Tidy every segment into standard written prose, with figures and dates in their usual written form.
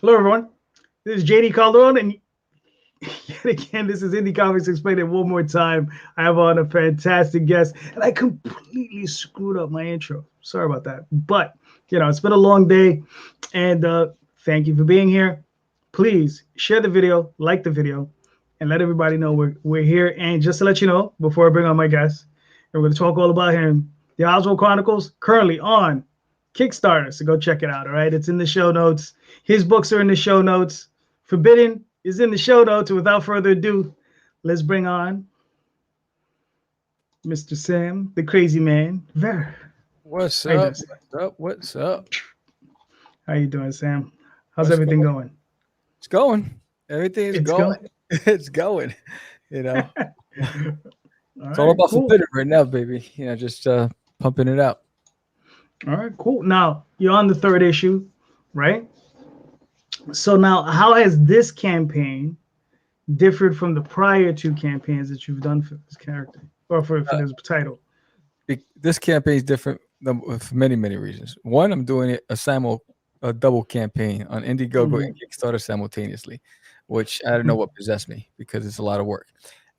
Hello, everyone. This is JD Calderon, and yet again, this is Indy Comics Explained. And one more time, I have on a fantastic guest, and I completely screwed up my intro. Sorry about that, but it's been a long day, and thank you for being here. Please share the video, like the video, and let everybody know we're here. And just to let you know, before I bring on my guest, and we're going to talk all about him. The Oswald Chronicles currently on Kickstarter, so go check it out. All right, it's in the show notes. His books are in the show notes. Forbidden is in the show notes. And without further ado, let's bring on Mr. Sam, the crazy man, Vera. What's How you up? doing, Sam? What's up? What's up? How you doing, Sam? How's What's everything going? going? It's going. Everything's It's going. going. It's going. You know, All it's all right, about cool. forbidden right now, baby. Just pumping it out. All right, cool. Now you're on the third issue, right? So now, how has this campaign differed from the prior two campaigns that you've done for this character or for Uh, this title? this campaign is different for many, many reasons. One, I'm doing a double campaign on Indiegogo and Hmm. Kickstarter simultaneously, which I don't know what possessed me because it's a lot of work.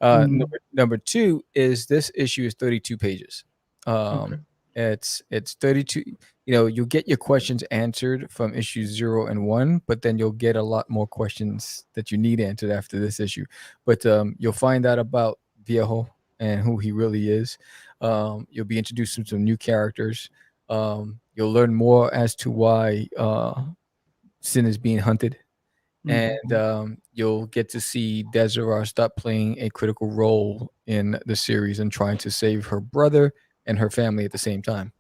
Hmm. Number two is this issue is 32 pages. Um, Okay. it's 32. You'll get your questions answered from issues 0 and 1, but then you'll get a lot more questions that you need answered after this issue. But you'll find out about Viejo and who he really is. You'll be introduced to some new characters. You'll learn more as to why Sin is being hunted, and Hmm. you'll get to see Desiree start playing a critical role in the series and trying to save her brother and her family at the same time.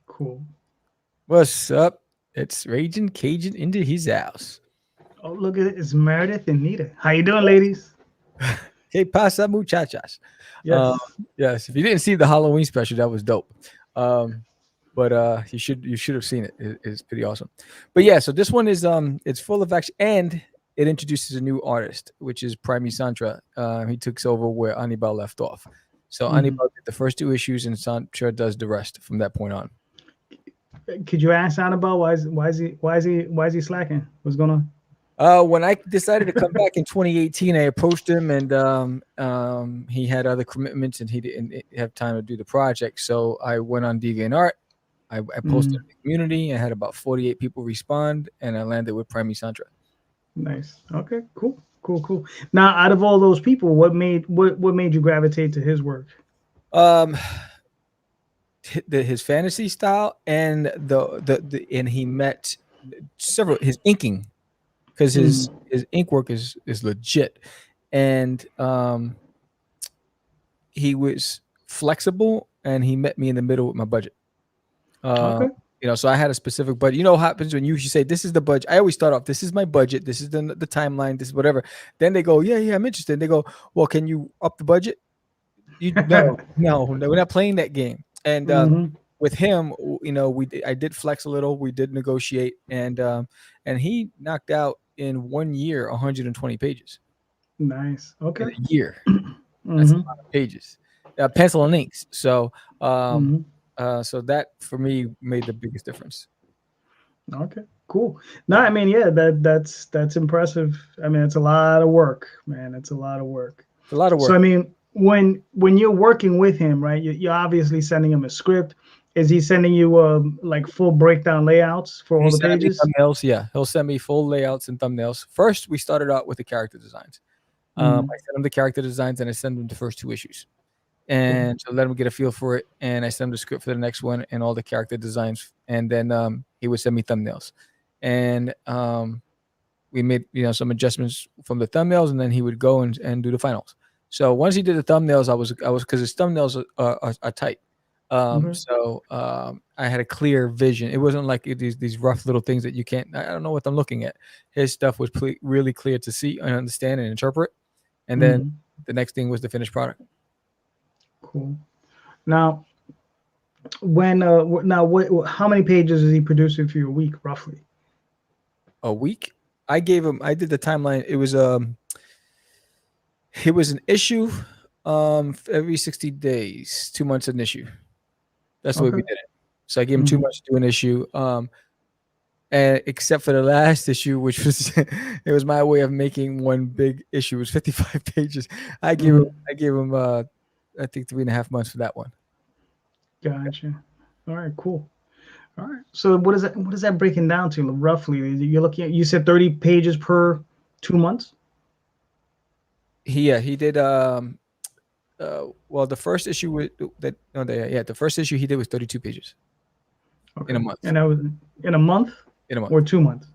Cool. What's up? It's Raging Cajun into his house. Oh, look at it. It's Meredith and Nita. How you doing, ladies? Hey, pasa muchachas. Um, Yes. yes, if you didn't see the Halloween special, that was dope. Um, but you should have seen it. It's pretty awesome. But yeah, so this one is it's full of action and it introduces a new artist, which is Prime Santra. He takes over where Anibal left off. So Hmm. Anibal did the first two issues, and Santra does the rest from that point on. Could you ask Annabelle why is he slacking? What's going on? When I decided to come back in 2018, I approached him, and he had other commitments, and he didn't have time to do the project. So I went on DeviantArt. I posted Mm, in the community. I had about 48 people respond, and I landed with Prime Santra. nice. Okay. Cool. Cool. Cool. Now, out of all those people, what made you gravitate to his work? Um, his fantasy style and and he met several his inking because Mm, his ink work is legit, and he was flexible and he met me in the middle with my budget. Um, okay. so I had a specific budget. You know what happens when you say this is the budget? I always start off, this is my budget, this is the timeline, this is whatever. Then they go, yeah, I'm interested. They go, well, can you up the budget? You no, we're not playing that game. And Hmm. with him, I did flex a little. We did negotiate, and he knocked out in 1 year 120 pages Nice. in Okay. a year. That's a Hmm. lot of pages, pencil and inks. So, Hmm. so that for me made the biggest difference. Okay. Cool. No, I mean, yeah, that's impressive. I mean, it's a lot of work, man. It's a lot of work. It's a lot of So, work. I mean, when you're working with him, right? You're obviously sending him a script. Is he sending you like full breakdown layouts for all He's the sending me pages? thumbnails. Yeah, he'll send me full layouts and thumbnails. First, we started out with the character designs. Mm, I sent him the character designs and I sent him the first two issues, cool. and to let him get a feel for it. And I sent him the script for the next one and all the character designs. And then he would send me thumbnails, and we made some adjustments from the thumbnails, and then he would go and do the finals. So once he did the thumbnails, I was because his thumbnails are tight. Okay. I had a clear vision. It wasn't like these rough little things that you can't. I don't know what I'm looking at. His stuff was really clear to see and understand and interpret. And then Mm, the next thing was the finished product. cool. Now, what? How many pages is he producing for you a week, roughly? A week. I gave him. I did the timeline. It was an issue every 60 days, 2 months an issue. That's the way Okay. we did it. So I gave him Hmm. 2 months to do an issue. and except for the last issue, which was it was my way of making one big issue. It was 55 pages. Mhm. I gave him I think 3.5 months for that one. Gotcha. All right, cool. All right. So what is that breaking down to roughly? You're looking at, you said 30 pages per 2 months? He did well, the first issue with that no the yeah the first issue he did was 32 pages in Okay. a month. And that was in a month In a month. or 2 months?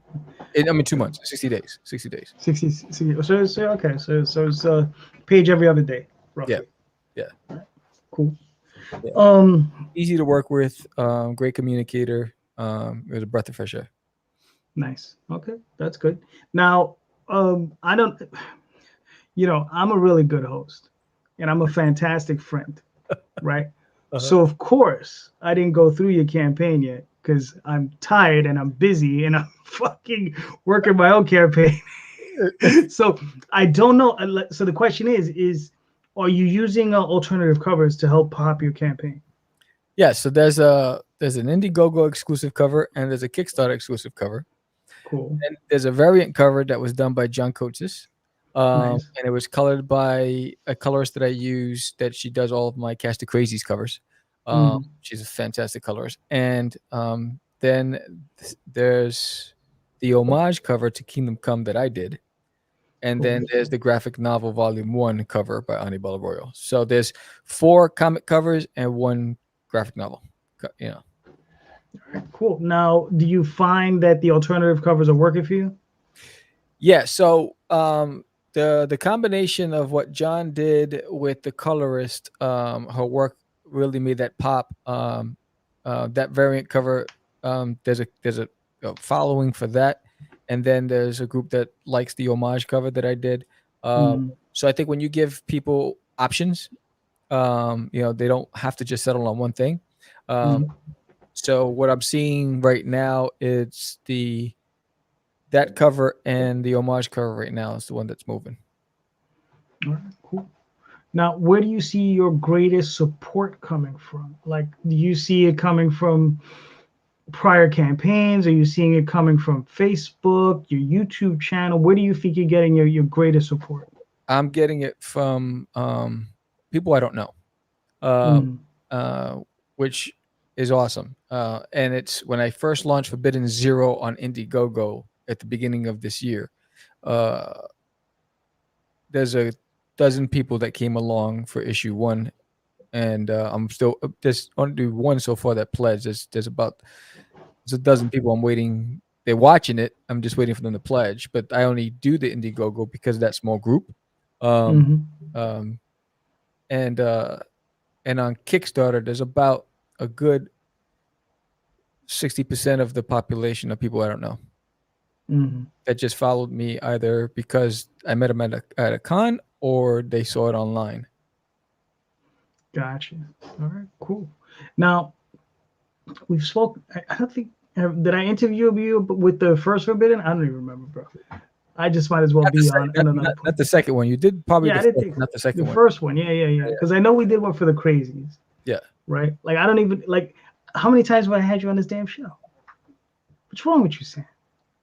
I mean 2 months, 60 days. 60 days. 60, 60. So okay. So it's a page every other day, Yeah. roughly. Yeah. Cool. Yeah. Um, Easy to work with, great communicator. It was a breath of fresh air. nice. Okay, that's good. Now, I don't, I'm a really good host, and I'm a fantastic friend, right? Uh-huh. So of course I didn't go through your campaign yet because I'm tired and I'm busy and I'm fucking working my own campaign. So I don't know. So the question is are you using alternative covers to help pop your campaign? Yeah, so there's an Indiegogo exclusive cover and there's a Kickstarter exclusive cover. Cool. And there's a variant cover that was done by John Coates. Nice. And it was colored by a colorist that I use that she does all of my Cast the Crazies covers. Mm, She's a fantastic colorist. And then there's the homage cover to Kingdom Come that I did. And cool. then there's the graphic novel volume 1 cover by Anibal Arroyo. So there's 4 comic covers and 1 graphic novel. You know. Cool. Now, do you find that the alternative covers are working for you? Yeah, so the combination of what John did with the colorist, her work really made that pop. That variant cover, there's a following for that, and then there's a group that likes the homage cover that I did. Mm, So I think when you give people options, they don't have to just settle on one thing. Um, mm. so what I'm seeing right now is that cover and the homage cover right now is the one that's moving. All right, cool. Now, where do you see your greatest support coming from? Like, do you see it coming from prior campaigns? Are you seeing it coming from Facebook, your YouTube channel? Where do you think you're getting your greatest support? I'm getting it from people I don't know, uh, Mm, uh, which is awesome. And it's when I first launched Forbidden Zero on Indiegogo at the beginning of this year. Uh, there's a dozen people that came along for issue 1, and I'm still just only one so far that pledged. There's a dozen people I'm waiting. They're watching it. I'm just waiting for them to pledge. But I only do the Indiegogo because of that small group. Um, mm-hmm. um, and on Kickstarter, there's about a good 60% of the population of people I don't know Mm-hmm. that just followed me either because I met them at a con or they saw it online. Gotcha. All right, cool. Now, we've spoken. I don't think, did I interview you with the first Forbidden? I don't even remember, bro. I just might as well Not the be second, on another not point. the second one. You did probably Yeah, the I didn't first, think not the the second one. first one. Yeah. Yeah, Because I know we did one for the crazies, yeah. right? Like I don't even like. How many times have I had you on this damn show? What's wrong with you, Sam?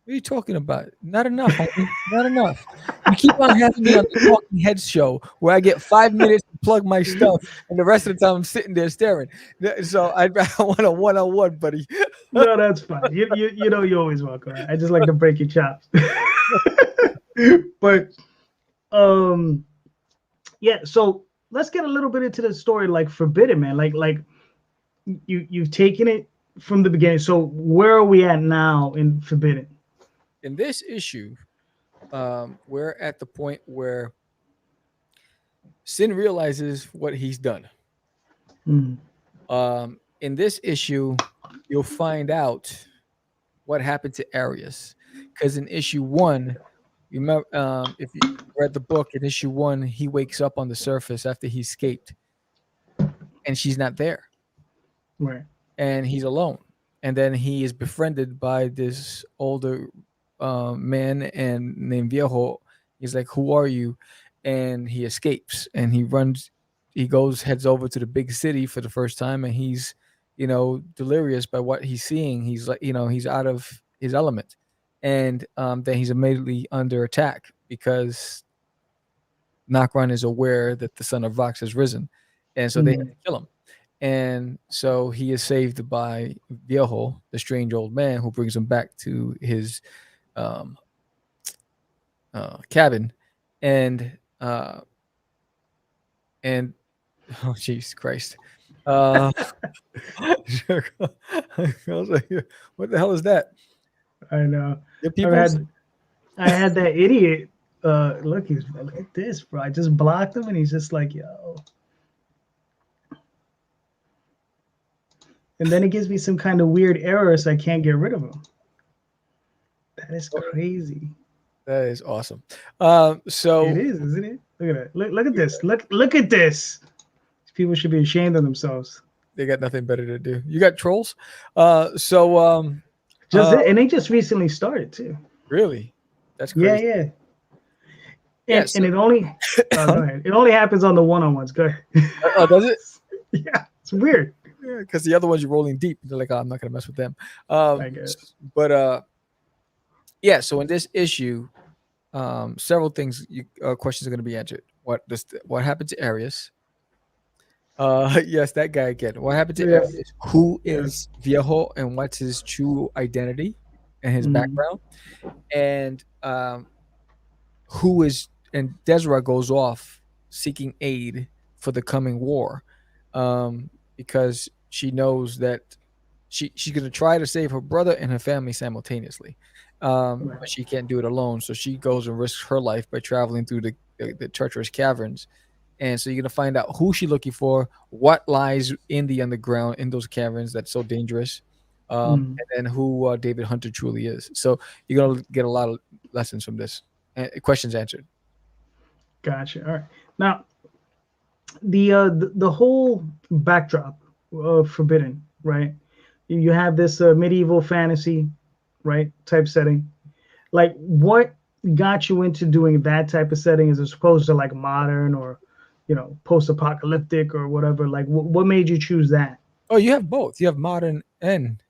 What are you talking about? Not enough, homie. Not enough. You keep on having me on the Talking Heads show where I get 5 minutes to plug my stuff, and the rest of the time I'm sitting there staring. So I want a one-on-one, buddy. No, that's fine. You know you're always welcome. I just like to break your chops. But um yeah, so let's get a little bit into the story like Forbidden, man. Like you've taken it from the beginning. So where are we at now in Forbidden? In this issue, we're at the point where Sin realizes what he's done. Mm, In this issue, you'll find out what happened to Arius, because in issue 1, you remember, if you read the book in issue 1, he wakes up on the surface after he escaped, and she's not there, right. and he's alone. And then he is befriended by this older man and named Viejo. He's like, "Who are you?" And he escapes, and he runs. He heads over to the big city for the first time, and he's, delirious by what he's seeing. He's like, he's out of his element, and then he's immediately under attack because Nokron is aware that the son of Vox has risen, and so they have to kill him. And so he is saved by Viejo, the strange old man, who brings him back to his um, cabin, and and oh Jesus Christ, uh, I was like, what the hell is that? I know. Your I've peoples? had I had that idiot. Look at this, bro. I just blocked him, and he's just like, yo. And then it gives me some kind of weird error, so I can't get rid of him. That is crazy. That is awesome. It is, isn't it? Look at that. Look at this. Look at this. People should be ashamed of themselves. They got nothing better to do. You got trolls. And they just recently started too. Really, that's crazy. Yeah. Yes. And it only go ahead. It only happens on the one-on-ones. Go ahead. Oh, does it? Yeah, it's weird. Yeah, because the other ones you're rolling deep. They're like, oh, I'm not gonna mess with them. I guess. But yeah. So in this issue, several things, questions are going to be answered. What happened to Arius? Yes, that guy again. What happened to Arius? Who is Viejo, and what's his true identity and his background? And who is, and Desra goes off seeking aid for the coming war, because she knows that she's going to try to save her brother and her family simultaneously, but she can't do it alone. So she goes and risks her life by traveling through the treacherous caverns. And so you're going to find out who she's looking for, what lies in the underground in those caverns that's so dangerous, and then who David Hunter truly is. So you're going to get a lot of lessons from this. Questions answered. Gotcha. All right. Now, the whole backdrop of Forbidden, right? You have this medieval fantasy, right, type setting. Like, what got you into doing that type of setting as opposed to like modern or, post-apocalyptic or whatever? Like, what made you choose that? Oh, you have both. You have modern and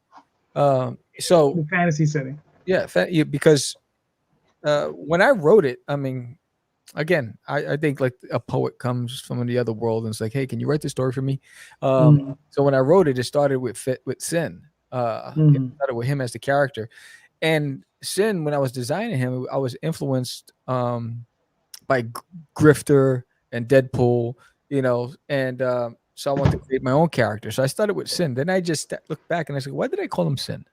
so the fantasy setting. Yeah, because when I wrote it, I mean, again, I think like a poet comes from the other world and it's like, hey, can you write this story for me? So when I wrote it, it started with Sin. It started with him as the character, and Sin. When I was designing him, I was influenced by Grifter and Deadpool, and so I wanted to create my own character. So I started with Sin. Then I just looked back and I said, why did I call him Sin?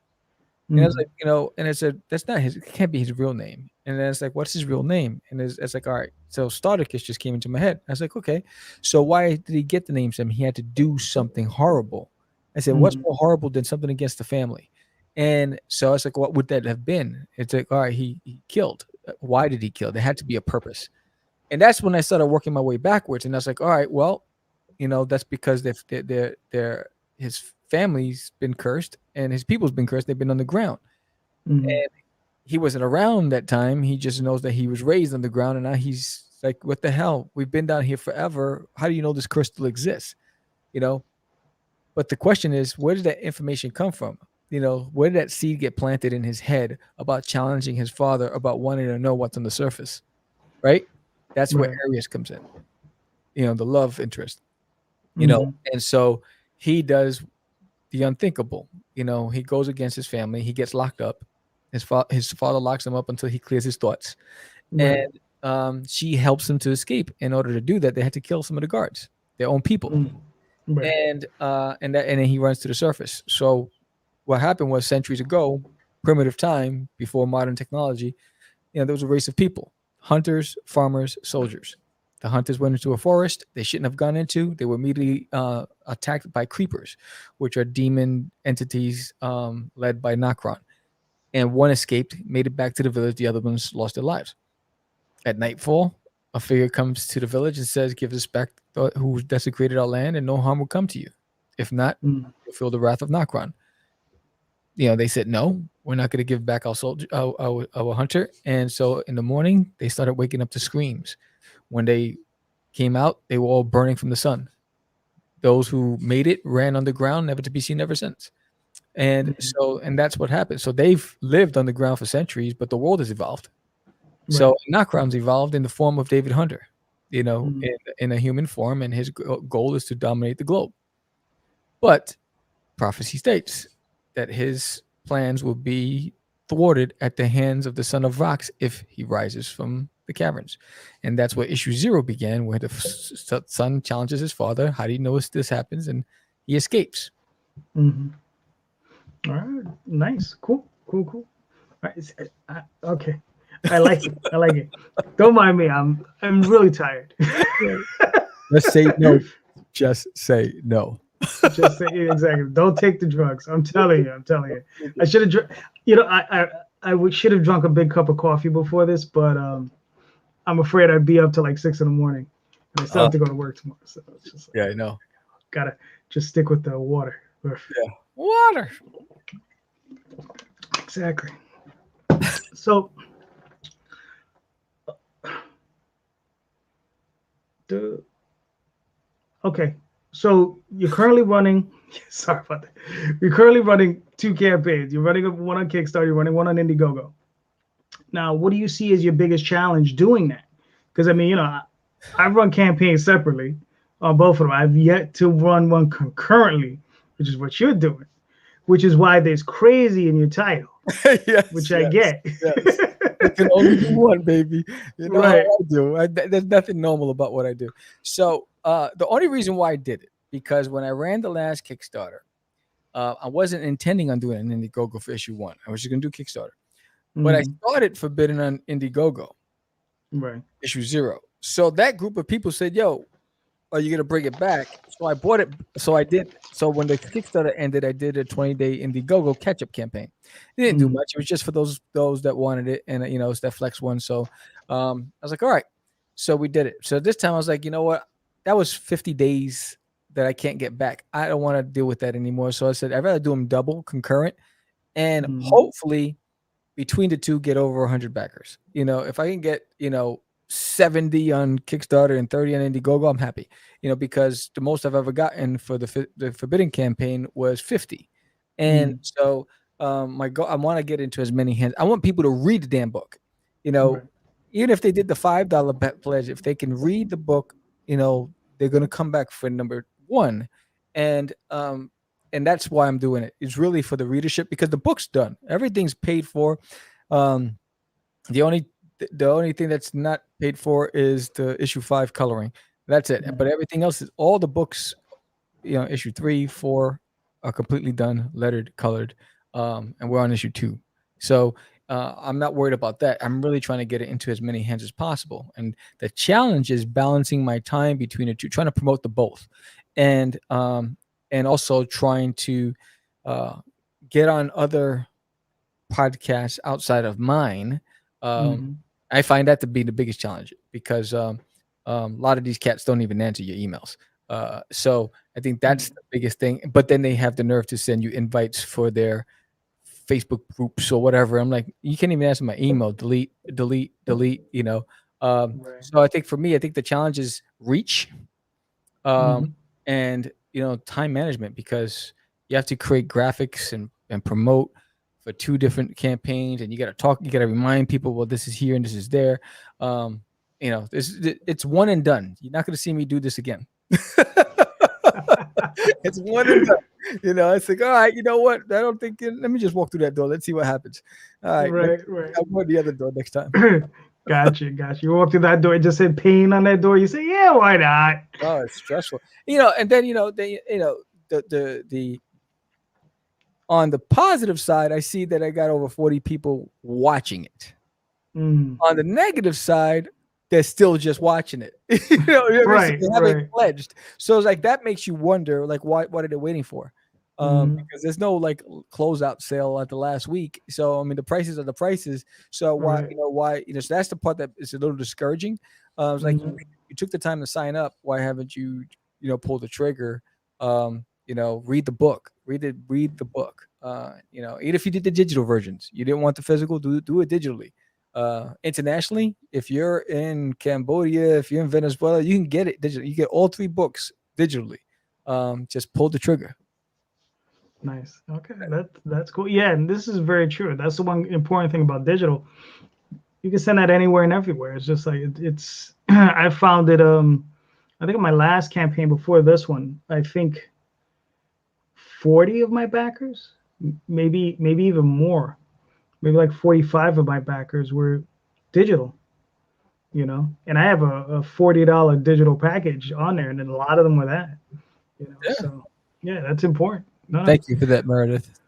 And I was like, and I said, that's not his, it can't be his real name. And then it's like, what's his real name? And it's like, all right. So Starticus just came into my head. I was like, okay, so why did he get the name Sam? He had to do something horrible. I said, what's more horrible than something against the family? And so I was like, what would that have been? It's like, all right, he killed. Why did he kill? There had to be a purpose. And that's when I started working my way backwards. And I was like, all right, well, that's because they're his family's been cursed and his people's been cursed. They've been underground. And he wasn't around that time. He just knows that he was raised underground. And now he's like, what the hell? We've been down here forever. How do you know this curse still exists? But the question is, where did that information come from? Where did that seed get planted in his head about challenging his father, about wanting to know what's on the surface? Right? That's where Arius comes in. The love interest. And so he does the unthinkable. He goes against his family. He gets locked up. His father locks him up until he clears his thoughts. And she helps him to escape. In order to do that, they had to kill some of the guards, their own people. And then he runs to the surface. So what happened was, centuries ago, primitive time, before modern technology, there was a race of people: hunters, farmers, soldiers. The hunters went into a forest they shouldn't have gone into. They were immediately attacked by creepers, which are demon entities led by Nokron. And one escaped, made it back to the village. The other ones lost their lives. At nightfall, a figure comes to the village and says, give respect who desecrated our land, and no harm will come to you. If not, you'll feel the wrath of Nokron. They said, no, we're not going to give back our soldier, our hunter. And so in the morning, they started waking up to screams. When they came out, they were all burning from the sun. Those who made it ran underground, never to be seen ever since. And Mhm. so, and that's what happened. So they've lived underground for centuries, but the world has evolved. Right. So Knockground's evolved in the form of David Hunter, Mhm. in a human form, and his goal is to dominate the globe. But prophecy states that his plans will be thwarted at the hands of the son of Vox if he rises from the caverns. And that's where issue 0 began, where the son challenges his father. How do you know this happens? And he escapes. Mhm. All right. Nice. Cool. Cool. Cool. All right. Okay. I like it. I like it. Don't mind me. I'm really tired. Let's say no. Just say no. Just say exactly. Don't take the drugs. I'm telling you. I'm telling you. I should have. You know, should have drunk a big cup of coffee before this, but I'm afraid I'd be up to like 6 in the morning, and I still Uh, have to go to work tomorrow. So it's just like yeah, I know. gotta just stick with the water. Yeah. Water. Exactly. So the okay. So you're currently running. Sorry about that. You're currently running two campaigns. You're running one on Kickstarter. You're running one on Indiegogo. Now, what do you see as your biggest challenge doing that? Because I mean, I run campaigns separately on both of them. I've yet to run one concurrently, which is what you're doing, which is why there's crazy in your title, Yes, which I yes, get. yes. You can only do one, baby. You know how Right. I do. There's nothing normal about what I do. So the only reason why I did it, because when I ran the last Kickstarter, I wasn't intending on doing an Indiegogo for issue 1. I was just going to do Kickstarter. But I Hmm. started Forbidden on Indiegogo, Right. issue 0. So that group of people said, yo, are you going to bring it back? So I bought it. So I did. So when the Kickstarter ended, I did a 20-day Indiegogo catch-up campaign. It didn't do Mm-hmm. much. It was just for those that wanted it, and it's that flex one. So I was like, all right. So we did it. So this time I was like, you know what? That was 50 days that I can't get back. I don't want to deal with that anymore. So I said I'd rather do them double concurrent, and Mm-hmm. hopefully between the two get over 100 backers. If I can get 70 on Kickstarter and 30 on Indiegogo, I'm happy. Because the most I've ever gotten for the Forbidden campaign was 50, and Mm-hmm. so my goal, I want to get into as many hands. I want people to read the damn book. You know, Right. Even if they did the $5 pledge, if they can read the book, they're gonna come back for number one, and that's why I'm doing it. It's really for the readership because the book's done. Everything's paid for. Um, the only the only thing that's not paid for is the issue 5 coloring. That's it. Right. But everything else is all the books. Issue 3, 4 are completely done, lettered, colored, and we're on issue 2. So I'm not worried about that. I'm really trying to get it into as many hands as possible. And the challenge is balancing my time between the two, trying to promote the both, and also trying to uh, get on other podcasts outside of mine. Um, Mm-hmm. I find that to be the biggest challenge because a lot of these cats don't even answer your emails. So I think that's the biggest thing. But then they have the nerve to send you invites for their Facebook groups or whatever. I'm like, you can't even answer my email. Delete, delete, delete. Right. So I think for me, I think the challenge is reach, um, Mm-hmm. and time management because you have to create graphics and promote for two different campaigns, and you got to talk, you got to remind people, well, this is here and this is there. It's one and done. You're not going to see me do this again. It's one and done. It's like, all right, you know what? I don't think. Let me just walk through that door. Let's see what happens. All right, Right. Right. I'll go to the other door next time. Gotcha. Gotcha. You walk through that door, it just said pain on that door. You say, yeah, why not? Oh, it's stressful. And then the on the positive side, I see that I got over 40 people watching it. Mm. On the negative side, they're still just watching it. What I mean? So Right. they haven't Right. pledged. So it's like that makes you wonder, like, what are they waiting for? Mm. Because there's no like closeout sale at the last week. So I mean, the prices are the prices. So Right. so that's the part that is a little discouraging. It's like Mm. you took the time to sign up. Why haven't you, pulled the trigger? Read the book. Read the book. Even if you did the digital versions, you didn't want the physical, do it digitally. Internationally, if you're in Cambodia, if you're in Venezuela, you can get it digital. You get all 3 books digitally. Just pull the trigger. Nice. Okay, that's cool. Yeah, and this is very true. That's the one important thing about digital. You can send that anywhere and everywhere. It's just like it's. I found it. I think in my last campaign before this one, I think 40 of my backers, maybe even more, maybe like 45 of my backers were digital. And I have a $40 digital package on there, and then a lot of them were that. Yeah. So yeah, that's important. No, Thank you for that, Meredith.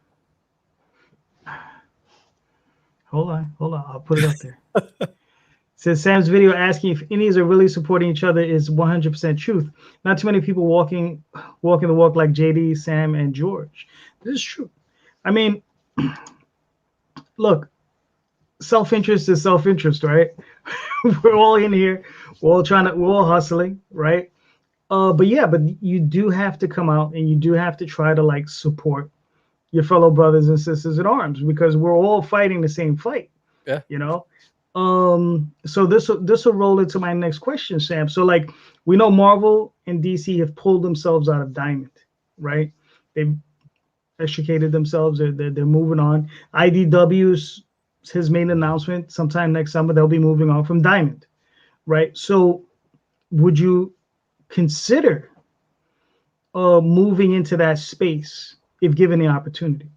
hold on, I'll put it up there. Says Sam's video asking if Indies are really supporting each other is 100% truth. Not too many people walking the walk like JD, Sam, and George. This is true. I mean, look, self-interest is self-interest, right? We're all in here. We're all hustling, right? But yeah, but you do have to come out and you do have to try to like support your fellow brothers and sisters in arms because we're all fighting the same fight, Yeah. you know. So this will roll into my next question, Sam. So like we know Marvel and DC have pulled themselves out of Diamond, right? They've extricated themselves. They're moving on. IDW's has made an announcement sometime next summer they'll be moving on from Diamond, right? So would you consider moving into that space if given the opportunity?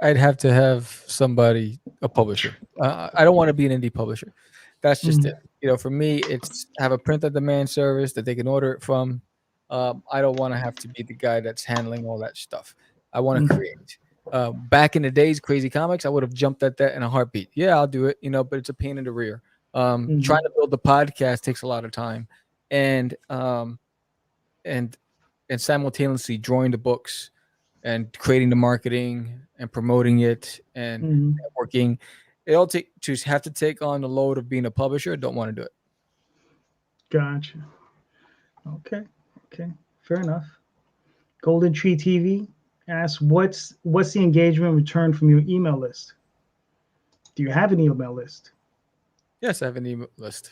I'd have to have somebody, a publisher. I don't want to be an indie publisher. That's just it. Mm, For me, it's have a print on demand service that they can order it from. I don't want to have to be the guy that's handling all that stuff. I want to mm, create. Back in the days, Crazy Comics, I would have jumped at that in a heartbeat. Yeah, I'll do it. But it's a pain in the rear. Trying mm, to build the podcast takes a lot of time, and and and simultaneously drawing the books and creating the marketing and promoting it and mm. networking. It all take to have to take on the load of being a publisher. Don't want to do it. Gotcha. Okay. Okay. Fair enough. Golden Tree TV asks, what's the engagement return from your email list? Do you have an email list? Yes, I have an email list.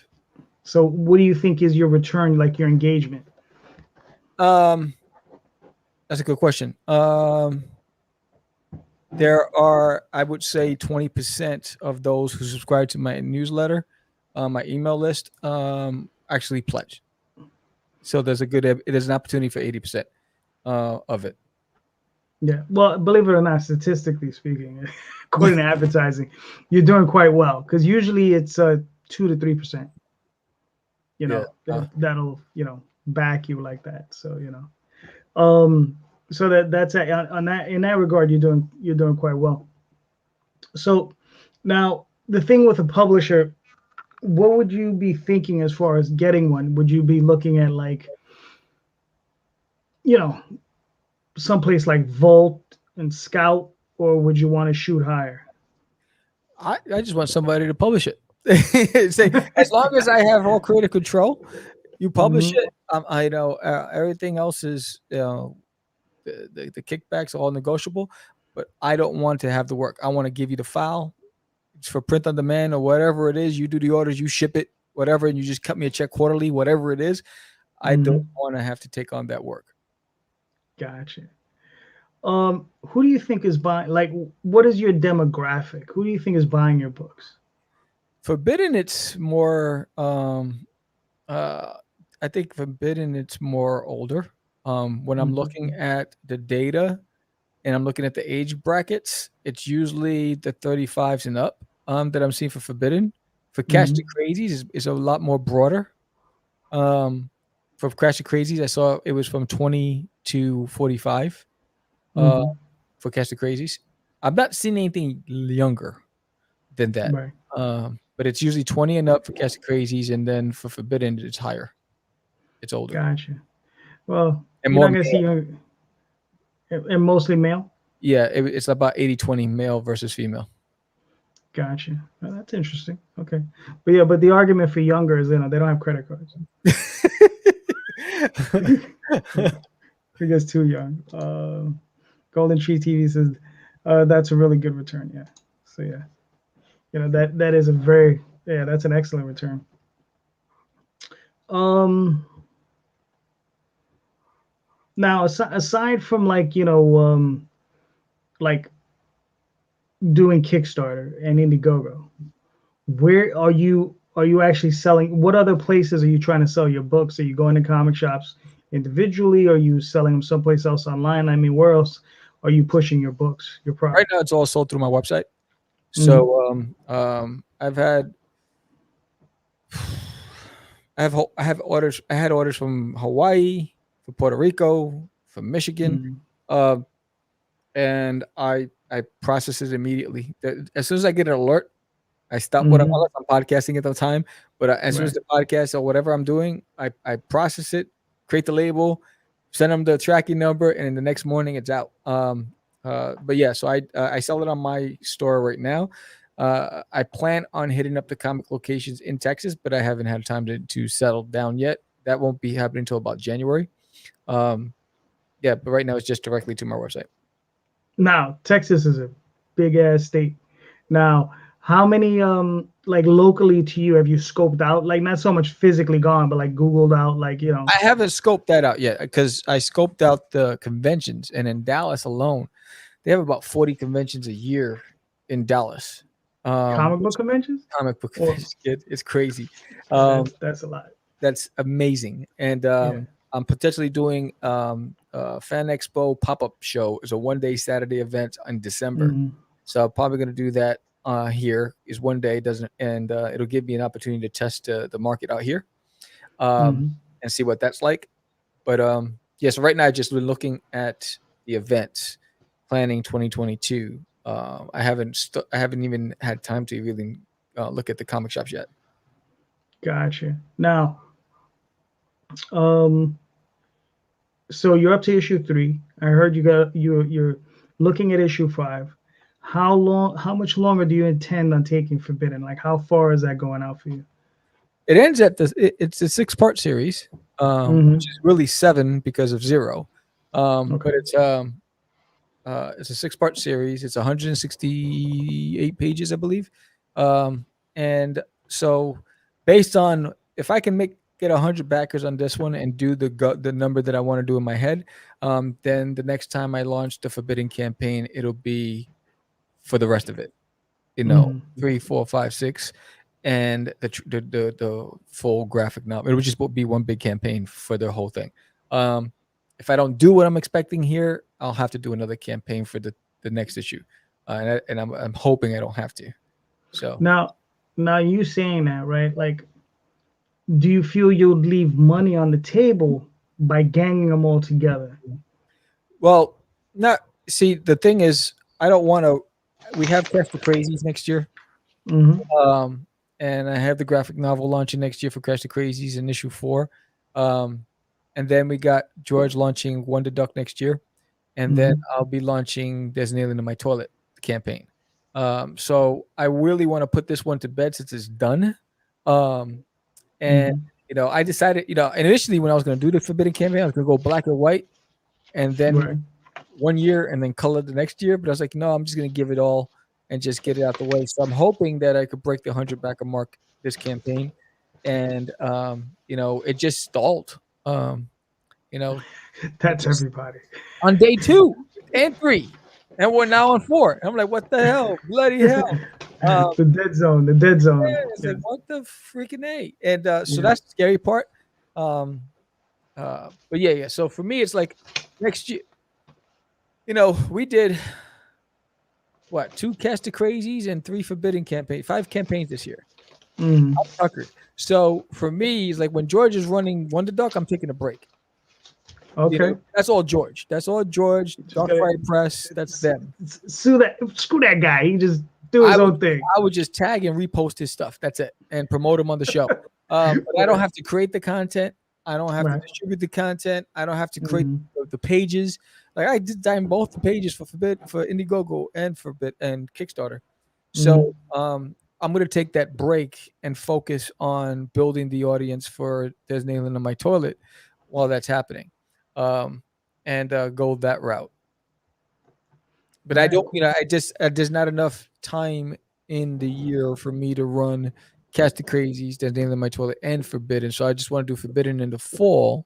So what do you think is your return, like your engagement? Um, that's a good question. There are, I would say, 20% of those who subscribe to my newsletter, my email list, actually pledge. So there's an opportunity for 80% of it. Yeah. Well, believe it or not, statistically speaking, according to advertising, you're doing quite well because usually it's 2 to 3%. Yeah. That'll back you like that. Um, so that's on that in that regard, you're doing quite well. So now the thing with a publisher, what would you be thinking as far as getting one? Would you be looking at like you know someplace like Volt and Scout, or would you want to shoot higher? I just want somebody to publish it. Say, as long as I have all creative control, you publish Hmm. it. I know everything else is, the kickbacks are all negotiable, but I don't want to have the work. I want to give you the file. It's for print on demand or whatever it is. You do the orders, you ship it, whatever, and you just cut me a check quarterly, whatever it is. I don't Hmm. want to have to take on that work. Gotcha. Who do you think is buying? Like, what is your demographic? Who do you think is buying your books? Forbidden, it's more. Uh, I think Forbidden, it's more older. When I'm Hmm. looking at the data and I'm looking at the age brackets, it's usually the 35s and up that I'm seeing for Forbidden. For Cash the Hmm. Crazies is a lot more broader. Um, for Crash the Crazies, I saw it was from 20 to 45. Uh, Hmm. for Cash the Crazies, I've not seen anything younger than that. Right. But it's usually 20 and up for Cash the Crazies, and then for Forbidden, it's higher. It's older Gotcha. Well, and you're more not gonna see male. young and mostly male. Yeah, it's about 80-20 male versus female. Gotcha. Well, that's interesting. Okay, but yeah, but the argument for younger is they don't have credit cards. It gets too young. Golden Tree TV says that's a really good return. Yeah. So yeah, that is a very that's an excellent return. Um, Now aside from like like doing Kickstarter and Indiegogo, where are you actually selling? What other places are you trying to sell your books? Are you going to comic shops individually? Are you selling them someplace else online? I mean, where else are you pushing your books, your Right product? now, it's all sold through my website. Hmm. So I've had I have orders. I had orders from Hawaii, from Puerto Rico, from Michigan, Hmm. uh, and I process it immediately. As soon as I get an alert, I stop what Hmm. unless I'm podcasting at the time. But as soon as Right. the podcast or whatever I'm doing, I process it, create the label, send them the tracking number, and the next morning it's out. But yeah, so I sell it on my store right now. I plan on hitting up the comic locations in Texas, but I haven't had time to settle down yet. That won't be happening until about January. Um, yeah, but right now it's just directly to my website. Now, Texas is a big ass state. Now, how many like locally to you have you scoped out? Like not so much physically gone, but like Googled out, like I haven't scoped that out yet because I scoped out the conventions, and in Dallas alone, they have about 40 conventions a year in Dallas. comic book Which conventions? comic book Or conventions, kid, it's crazy. yeah, Um, that's a lot. that's amazing, and Yeah. I'm potentially doing Fan Expo pop up show. It's a 1 day Saturday event in December, Hmm. so I'm probably going to do that here. Is 1 day doesn't, and it'll give me an opportunity to test the market out here um, Hmm. and see what that's like. But yeah, so right now I just been looking at the events, planning 2022. I haven't even had time to really look at the comic shops yet. Gotcha. Now, um, so you're up to issue 3. I heard you're looking at issue 5. How long? How much longer do you intend on taking Forbidden? Like, how far is that going out for you? It ends at it's a 6 part series, which Hmm. is really 7 because of Zero. Okay. But it's a 6 part series. It's 168 pages, I believe. And so based on if I can get 100 backers on this one and do the number that I want to do in my head, then the next time I launch the Forbidden campaign, it'll be for the rest of it. Hmm. 3, 4, 5, 6, and the full graphic novel. It would just be one big campaign for the whole thing. Um, if I don't do what I'm expecting here, I'll have to do another campaign for the next issue, and I'm hoping I don't have to. So, Now, you saying that, right? Like, do you feel you'll leave money on the table by ganging them all together? well, not see the thing is, I don't want to. We have Crash the Crazies next year. Hmm. Um, and I have the graphic novel launching next year for Crash the Crazies in issue 4. Um, and then we got George launching Wonder Duck next year, and then Hmm. I'll be launching There's an Alien in My Toilet campaign. So I really want to put this one to bed since it's done. Um, and Hmm. I decided, and initially when I was going to do the Forbidden campaign, I was going to go black and white, and then Right. 1 year and then color the next year. But I was like, no, I'm just going to give it all and just get it out the way. So I'm hoping that I could break the 100 backer mark this campaign. And, it just stalled. You know, That's just everybody. on day 2 and 3. And we're now on 4. And I'm like, what the hell? Bloody hell. Um, The dead zone. The dead zone. yeah, it's Yeah. like, what the freaking A? And so Yeah. that's the scary part. Um, but yeah. So for me, it's like next year, we did what, 2 Cast the Crazies and 3 Forbidden campaigns, 5 campaigns this year. Hmm. I'm puckered. So for me, it's like when George is running Wonder Duck, I'm taking a break. Okay. That's all George. That's all George. Just Dark gotta Friday Press. That's them. screw that guy. He just do I his would own thing. I would just tag and repost his stuff. That's it, and promote him on the show. But I don't Right. have to create the content. I don't have to Right. distribute the content. I don't have to create Hmm. the pages. Like I designed both the pages for Indiegogo and and Kickstarter. So Hmm. I'm gonna take that break and focus on building the audience for There's an Alien in My Toilet while that's happening, um, and go that route. But I Right. don't, there's not enough time in the year for me to run Catch the Crazies, There's an Alien in My Toilet, and Forbidden. So I just want to do Forbidden in the fall,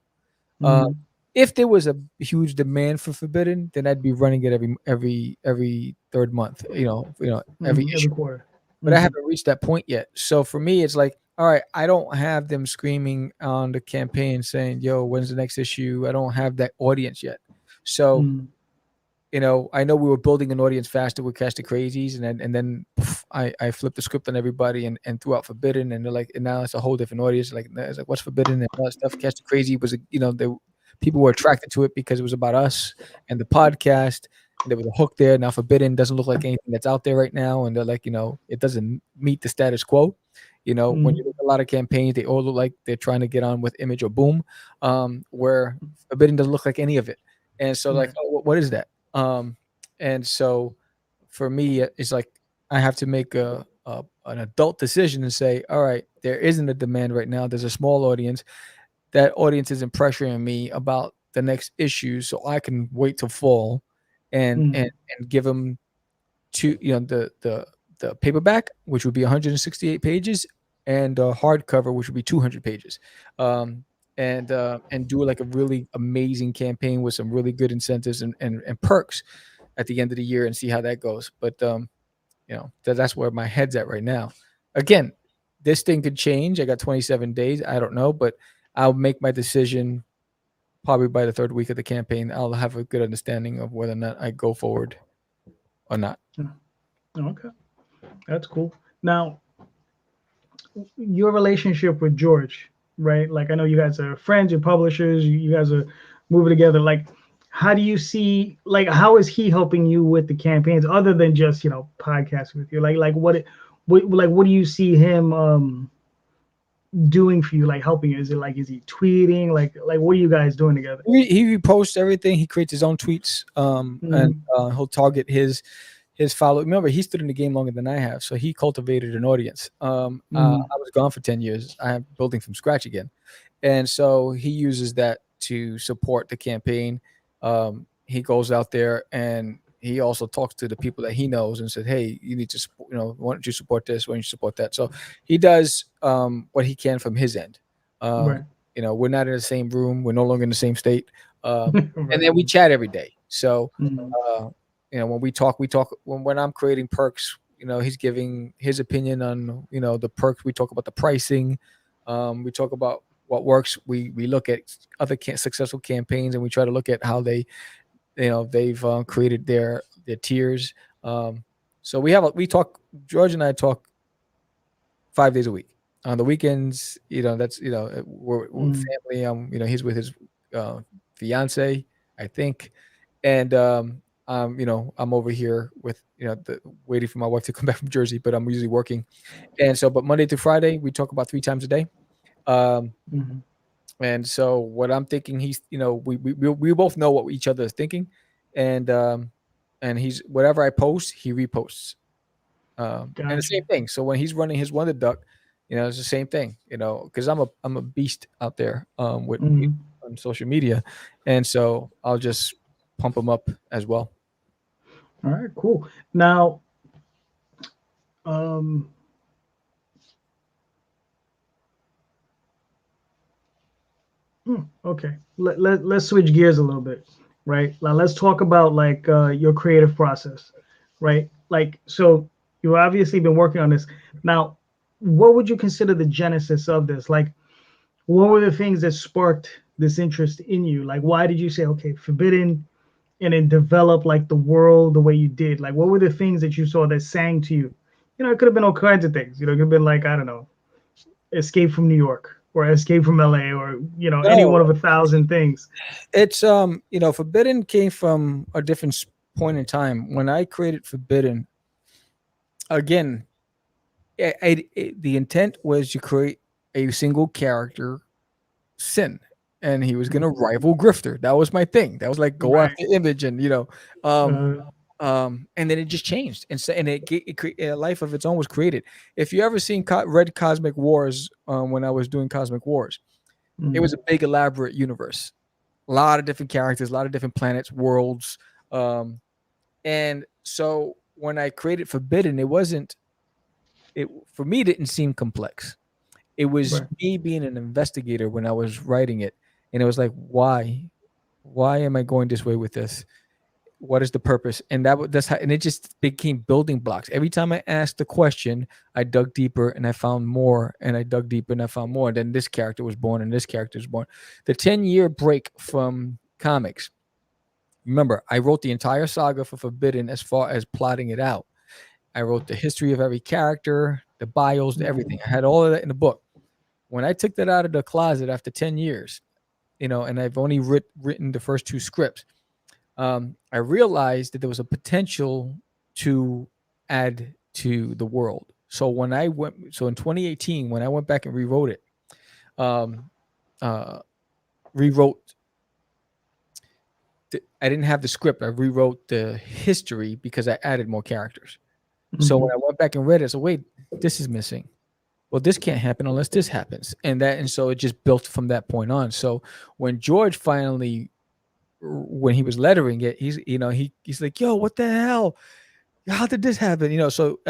uh, Hmm. If there was a huge demand for Forbidden, then I'd be running it every third month, every Every issue. quarter. But I Hmm. haven't reached that point yet. So for me, it's like, all right, I don't have them screaming on the campaign saying, "Yo, when's the next issue?" I don't have that audience yet. So Mm. I know we were building an audience faster with Catch the Crazies, and then poof, I flipped the script on everybody and threw out Forbidden, and they're like, and now it's a whole different audience. Like, it's like, what's Forbidden and all that stuff. Catch the Crazy was, people were attracted to it because it was about us and the podcast, and there was a hook there. Now Forbidden doesn't look like anything that's out there right now, and they're like, it doesn't meet the status quo. When you Mm. look at a lot of campaigns, they all look like they're trying to get on with Image or Boom, where Forbidden doesn't look like any of it. And so, like, Right. oh, what is that? Um, and so for me, it's like I have to make an adult decision and say, all right, there isn't a demand right now. There's a small audience. That audience isn't pressuring me about the next issue, so I can wait till fall and and Mm. and give them to the paperback, which would be 168 pages, and hardcover, which would be 200 pages, um, and do like a really amazing campaign with some really good incentives and perks at the end of the year and see how that goes. But that's where my head's at right now. Again, this thing could change. I got 27 days. I don't know, but I'll make my decision probably by the third week of the campaign. I'll have a good understanding of whether or not I go forward or not. Yeah. Okay, that's cool. Now, your relationship with George, right? Like, I know you guys are friends, you're publishers, you guys are moving together. Like, how do you see, like, how is he helping you with the campaigns other than just, podcasting with you? Like what do you see him doing for you, like helping you? Is it like, is he tweeting? Like what are you guys doing together? He reposts everything. He creates his own tweets, and Mm. he'll target his follow. Remember, he stood in the game longer than I have, so he cultivated an audience. Mm. I was gone for 10 years. I am building from scratch again, and so he uses that to support the campaign. He goes out there and he also talks to the people that he knows and said, "Hey, you need to support, why don't you support this? Why don't you support that?" So he does what he can from his end. Um, Right. we're not in the same room. We're no longer in the same state, and Right. then we chat every day. So Mm. uh, when we talk when I'm creating perks. He's giving his opinion on the perks. We talk about the pricing. We talk about what works. We look at other successful campaigns and we try to look at how they've created their tiers. So we talk. George and I talk 5 days a week. On the weekends, that's we're Mm. family. He's with his uh, fiance, I think, and I'm over here with waiting for my wife to come back from Jersey, but I'm usually working. And so, but Monday through Friday, we talk about 3 times a day. Um, Mm. and so, what I'm thinking, we both know what each other is thinking, and he's whatever I post, he reposts. And the Gotcha. same thing. So when he's running his Wonder Duck, it's the same thing. Because I'm a beast out there with Mm. on social media, and so I'll just pump him up as well. All right, cool. Now, um, okay, let's switch gears a little bit, right? Now let's talk about like your creative process, right? Like, so you've obviously been working on this. Now, what would you consider the genesis of this? Like, what were the things that sparked this interest in you? Like, why did you say, okay, Forbidden, and then develop like the world the way you did? Like, what were the things that you saw that sang to you? It could have been all kinds of things. It could have been like, I don't know, Escape from New York or Escape from LA or any No, one of a thousand things. it's Forbidden came from a different point in time. When I created Forbidden, again, the intent was to create a single character, Sin, and he was gonna rival Grifter. That was my thing. That was like go Right. after Image, and um, Uh, and then it just changed, and so and a life of its own was created. If you ever seen read Cosmic Wars, when I was doing Cosmic Wars, it was mm, a big elaborate universe, a lot of different characters, a lot of different planets, worlds, and so when I created Forbidden, it for me didn't seem complex. It was right. me being an investigator when I was writing it, and it was like, why? Why am I going this way with this? What is the purpose? And that's how, and it just became building blocks. Every time I asked the question, I dug deeper and I found more, and I dug deeper and I found more. And then this character was born, and this character was born. The 10-year break from comics. Remember, I wrote the entire saga for Forbidden as far as plotting it out. I wrote the history of every character, the bios, everything. I had all of that in the book. When I took that out of the closet after 10 years, and I've only written the first two scripts, I realized that there was a potential to add to the world. So in 2018, when I went back and rewrote it, um, rewrote. I didn't have the script. I rewrote the history because I added more characters. So when I went back and read it, I said, "Wait, this is missing. Well, this can't happen unless this happens," and so it just built from that point on. So when George finally, when he was lettering it, he's like, "Yo, what the hell? How did this happen?" So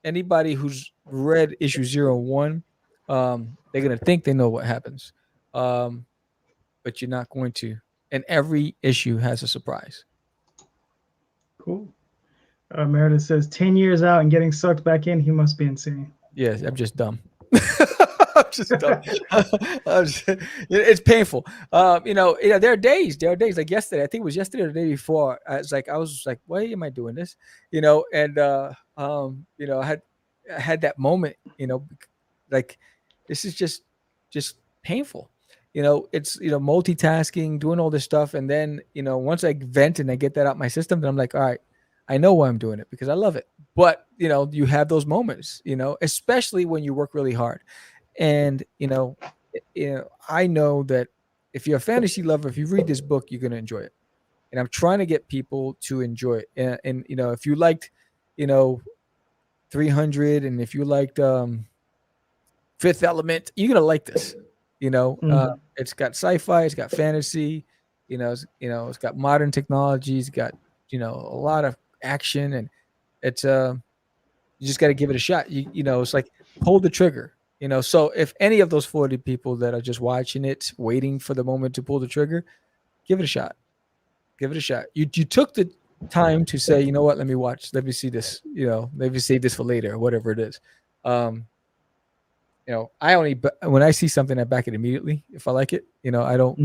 anybody who's read issue 0 1, they're gonna think they know what happens, but you're not going to. And every issue has a surprise. Cool. Meredith says 10 years out and getting sucked back in, he must be insane. Yes, I'm just dumb. I'm just dumb. It's painful. There are days. Like yesterday. I think it was yesterday or the day before. I was like, why am I doing this? And I had that moment. Like this is just painful. It's multitasking, doing all this stuff, and then once I vent and I get that out my system, then I'm like, all right, I know why I'm doing it because I love it. But you have those moments, especially when you work really hard. And I know that if you're a fantasy lover, if you read this book, you're going to enjoy it. And I'm trying to get people to enjoy it. And if you liked, 300, and if you liked Fifth Element, you're going to like this. It's got sci-fi, it's got fantasy, it's got modern technology, it's got a lot of action, and it's you just got to give it a shot. It's like pull the trigger. So if any of those 40 people that are just watching it, waiting for the moment to pull the trigger, give it a shot. Give it a shot. You took the time to say, you know what, let me see this, let me save this for later, or whatever it is. When I see something, I back it immediately if I like it. I don't.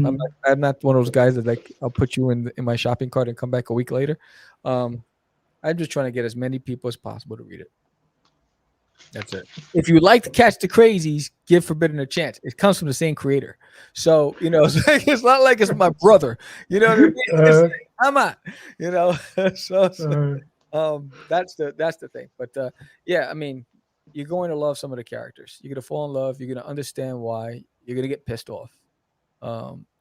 I'm not one of those guys that like I'll put you in my shopping cart and come back a week later. I'm just trying to get as many people as possible to read it. That's it. If you like to catch the crazies, give Forbidden a chance. It comes from the same creator, so it's not like it's my brother. You know what I mean? I'm on. That's the thing. But yeah, I mean, you're going to love some of the characters. You're going to fall in love. You're going to understand why. You're going to get pissed off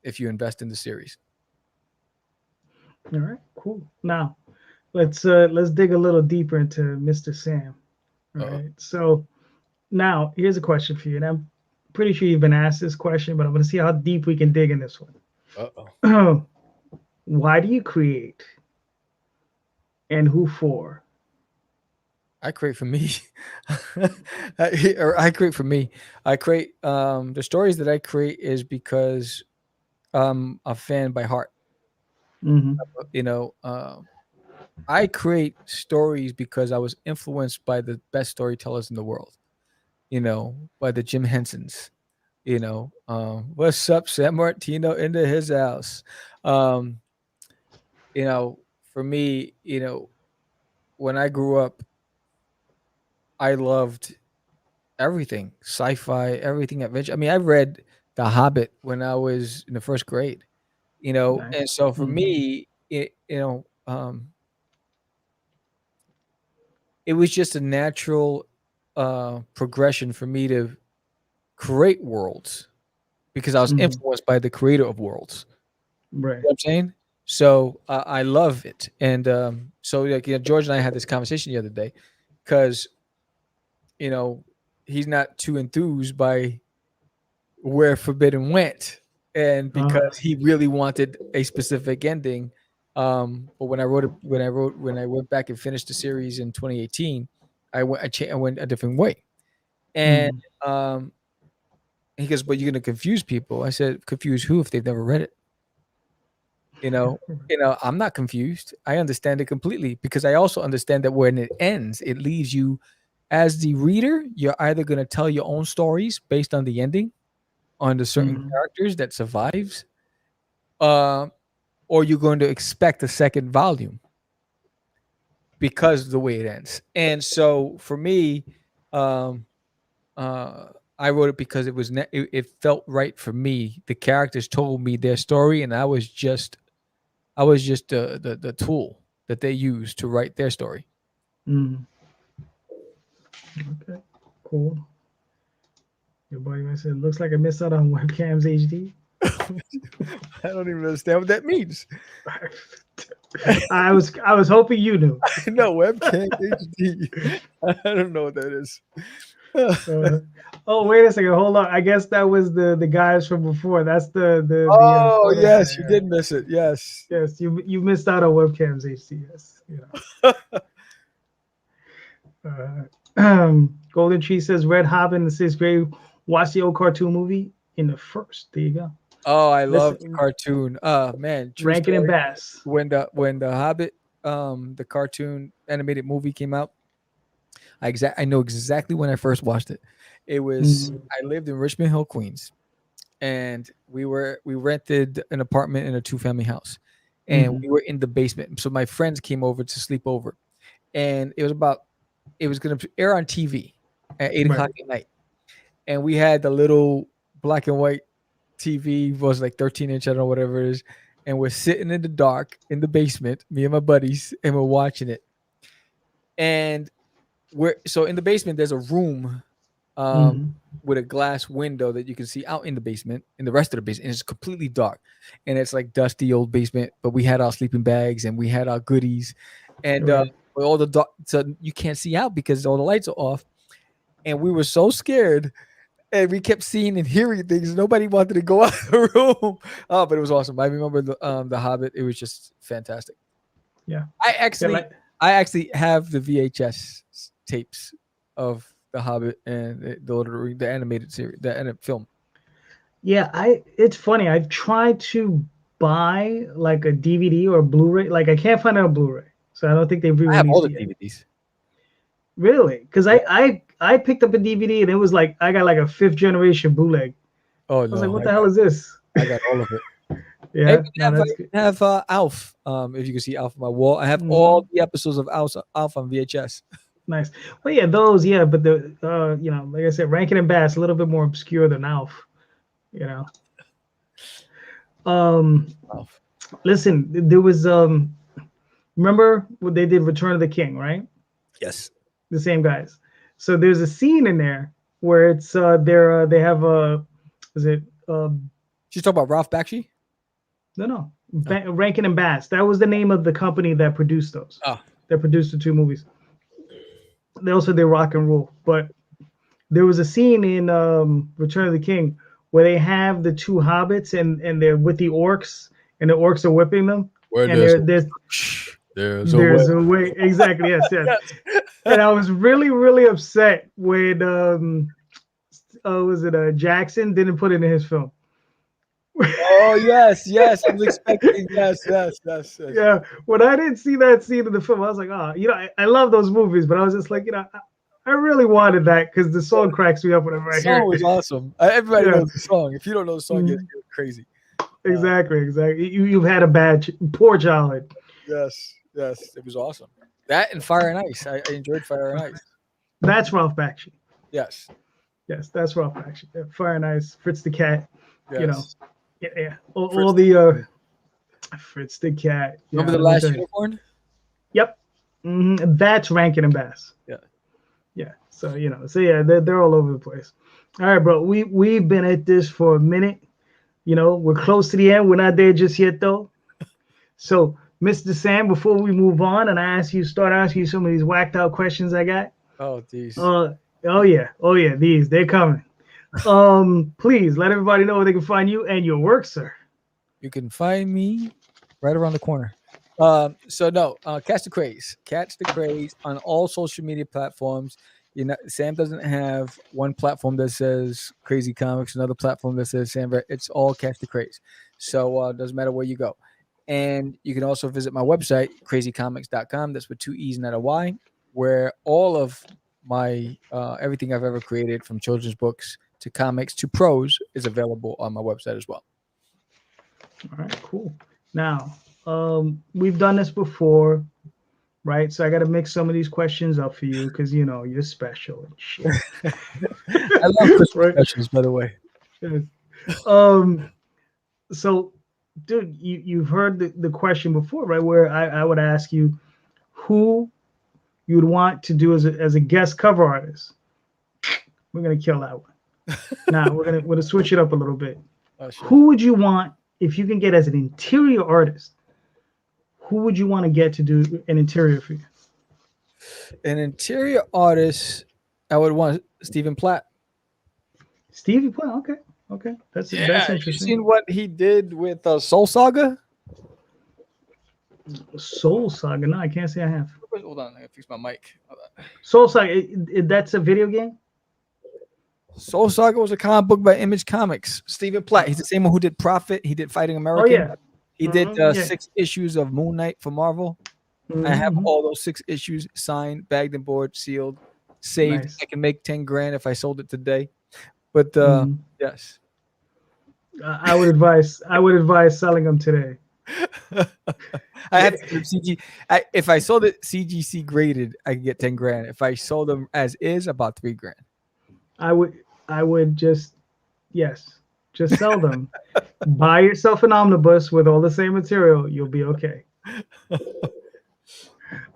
if you invest in the series. All right, cool. Now, let's dig a little deeper into Mr. Sam. All right. So now here's a question for you, and I'm pretty sure you've been asked this question, but I'm going to see how deep we can dig in this one. Why do you create, and who for? I create for me. I create for me. I create the stories that I create is because I'm a fan by heart. I create stories because I was influenced by the best storytellers in the world. By the Jim Hensons. What's up, San Martino into his house? For me, when I grew up, I loved everything, sci-fi, everything adventure. I mean, I read The Hobbit when I was in the first grade, Nice. and so for me, it was just a natural progression for me to create worlds because I was influenced by the creator of worlds. Right. You know what I'm saying? So I love it. And so George and I had this conversation the other day because, he's not too enthused by where Forbidden went. And because he really wanted a specific ending. But when I went back and finished the series in 2018, I went a different way. And he goes, but you're going to confuse people. I said, confuse who if they've never read it? I'm not confused. I understand it completely because I also understand that when it ends, it leaves you as the reader. You're either going to tell your own stories based on the ending, on the certain Mhm. characters that survives, uh, or you're going to expect a second volume because of the way it ends. And so for me, um, uh, I wrote it because it felt right for me. The characters told me their story, and I was just the tool that they used to write their story. Mhm. Okay. Cool. Your buddy man said, "Looks like I missed out on webcams HD." I don't even understand what that means. I was hoping you knew. No, webcam HD. I don't know what that is. Uh, oh, wait a second. Hold on. I guess that was the guys from before. That's the Oh photo yes, you guy. did miss it. Yes. Yes, you missed out on webcams HD. Yes. Golden Tree says Red Hobbit in the sixth grade. Watch the old cartoon movie in the first. There you go. Oh, I love the Listen, cartoon. Man, true Rankin and story. Bass. When the Hobbit, the cartoon animated movie came out, I know exactly when I first watched it. It was Mhm. I lived in Richmond Hill, Queens, and we rented an apartment in a two-family house, and Mhm. we were in the basement. So my friends came over to sleep over, and it was going to air on TV at 8 o'clock Right. at night, and we had the little black and white TV was like 13-inch, I don't know whatever it is, and we're sitting in the dark in the basement, me and my buddies, and we're watching it. And we're so in the basement. There's a room um, Mhm. with a glass window that you can see out in the basement, in the rest of the basement. And it's completely dark, and it's like dusty old basement. But we had our sleeping bags and we had our goodies, and Right. with all the dark, so you can't see out because all the lights are off. And we were so scared and we kept seeing and hearing things. Nobody wanted to go out of the room. Oh, but it was awesome. I remember the Hobbit. It was just fantastic. Yeah. I Yeah. actually Like. I actually have the VHS tapes of the Hobbit and the Lord of the Rings, the animated series, film. Yeah. It's funny. I've tried to buy like a DVD or Blu-ray. Like I can't find it on Blu-ray, so I don't think they've I have all re-released the it yet. DVDs. Really? Because Yeah. I picked up a DVD and it was like I got like a fifth generation bootleg. Oh I was like, no, what the hell is this? I got all of it. I Yeah. even No, I that's good. even have Alf. If you can see Alf on my wall, I have all Mhm. the episodes of Alf on VHS. Nice. Well, yeah, those, yeah, but the like I said, Rankin and Bass a little bit more obscure than Alf. You know. Um, Alf. listen, there was remember what they did Return of the King, right? Yes. The same guys. So there's a scene in there where it's they have a is it She's talking about Ralph Bakshi. no Oh. Rankin and Bass. That was the name of the company that produced those. Oh. That produced the two movies. They also did Rock and Roll, but there was a scene in Return of the King where they have the two hobbits and they're with the orcs and the orcs are whipping them Where and there's there's a way. there's a way exactly yes. Yes. And I was really upset when was it Jackson didn't put it in his film. Oh yes, yes. I was expecting yes. Yeah, when I didn't see that scene in the film, I was like, oh, I love those movies, but I was just like, I really wanted that because the song cracks me up whenever The I hear song was it. awesome. Everybody Yeah, knows the song. If you don't know the song, mhm, you're crazy. exactly. You've had a poor childhood. Yes. It was awesome. That and Fire and Ice. I enjoyed Fire and Ice. That's Ralph Bakshi. Yes. Yes, that's Ralph Bakshi. Yeah, Fire and Ice, Fritz the Cat. You know, Yes. yeah. All Fritz, the Fritz the Cat. remember Yeah, the let me last tell you. unicorn? Yep, that's Rankin and Bass. Yeah. Yeah. So yeah, they're all over the place. All right, bro. We've been at this for a minute. We're close to the end. We're not there just yet, though. So, Mr. Sam, before we move on, and I start asking you some of these whacked out questions I got. Oh, geez. Uh, oh yeah, they're coming. Please let everybody know where they can find you and your work, sir. You can find me right around the corner. So no, catch the craze on all social media platforms. Sam doesn't have one platform that says Crazy Comics, another platform that says Sam Vera. It's all catch the craze. So doesn't matter where you go. And you can also visit my website, crazycomics.com. That's with 2 E's, not a Y, where all of my everything I've ever created, from children's books to comics to prose, is available on my website as well. All right, cool. Now, we've done this before, right? So I got to mix some of these questions up for you because you're special and shit. I love Christmas Right? specials, by the way. Yes. So, dude, you've heard the question before, right? Where I would ask you who you'd want to do as a guest cover artist. We're gonna kill that one. Now we're gonna switch it up a little bit. Oh, sure. Who would you want if you can get as an interior artist? Who would you want to get to do an interior for you? An interior artist, I would want Stephen Platt. Stevie Platt. Okay, that's Yeah, that's you interesting. seen what he did with Soul Saga? Soul Saga. No, I can't say I have. Hold on, I gotta fix my mic. Soul Saga. That's a video game. Soul Saga was a comic book by Image Comics. Stephen Platt. He's the same one who did Prophet. He did Fighting American. Oh yeah. He did Yeah. 6 issues of Moon Knight for Marvel. I have all those 6 issues signed, bagged and board, sealed, saved. Nice. I can make 10 grand if I sold it today. But yes. I would advise selling them today. I have to give CG. If I sold it CGC graded, I could get 10 grand. If I sold them as is, about 3 grand. I would just sell them. Buy yourself an omnibus with all the same material. You'll be okay.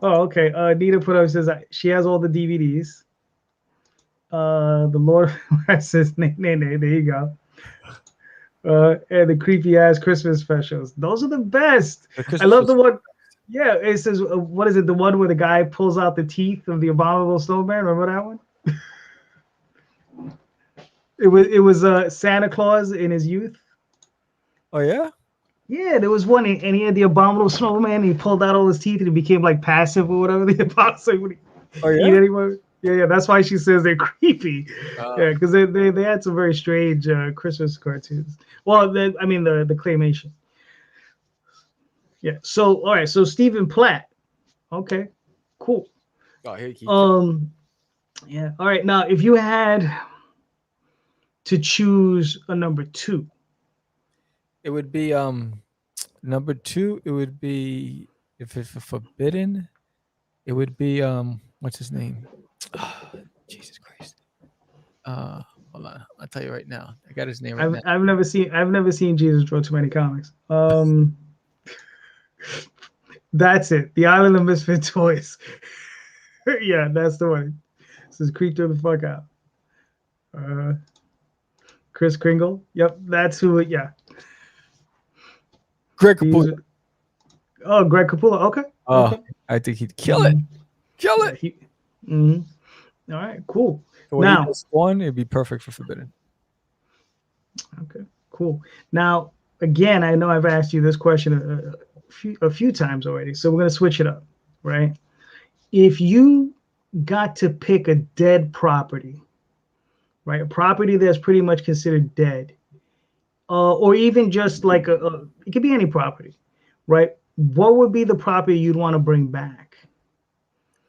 Oh, okay. Nita put up, says she has all the DVDs. The Lord says, nay. There you go. And the creepy ass Christmas specials. Those are the best. I love the one. Yeah, it says, what is it? The one where the guy pulls out the teeth of the abominable snowman. Remember that one? It was Santa Claus in his youth. Oh yeah. Yeah, there was one, and he had the abominable snowman. And he pulled out all his teeth, and he became like passive or whatever. The abominable. Oh yeah. Eat anyone? Yeah. That's why she says they're creepy. Yeah, because they had some very strange Christmas cartoons. Well, the claymation. Yeah. So all right. So Stephen Platt. Okay. Cool. Oh, here he Yeah. All right. Now, if you had to choose a number 2, it would be number 2. It would be, if it's forbidden, it would be what's his name? Oh, Jesus Christ. Hold on, I'll tell you right now. I got his name right now. I've never seen Jesus draw too many comics. That's it. The Island of Misfit Toys. Yeah, that's the one. This is creeped the fuck out. Chris Kringle. Yep, that's who. Yeah. Greg Capullo. Greg Capullo. Okay. Okay. I think he'd kill it. Kill it. All right. Cool. So now, one, it'd be perfect for Forbidden. Okay. Cool. Now, again, I know I've asked you this question a few times already, so we're gonna switch it up, right? If you got to pick a dead property, right, a property that's pretty much considered dead, or even just like it could be any property, right? What would be the property you'd want to bring back?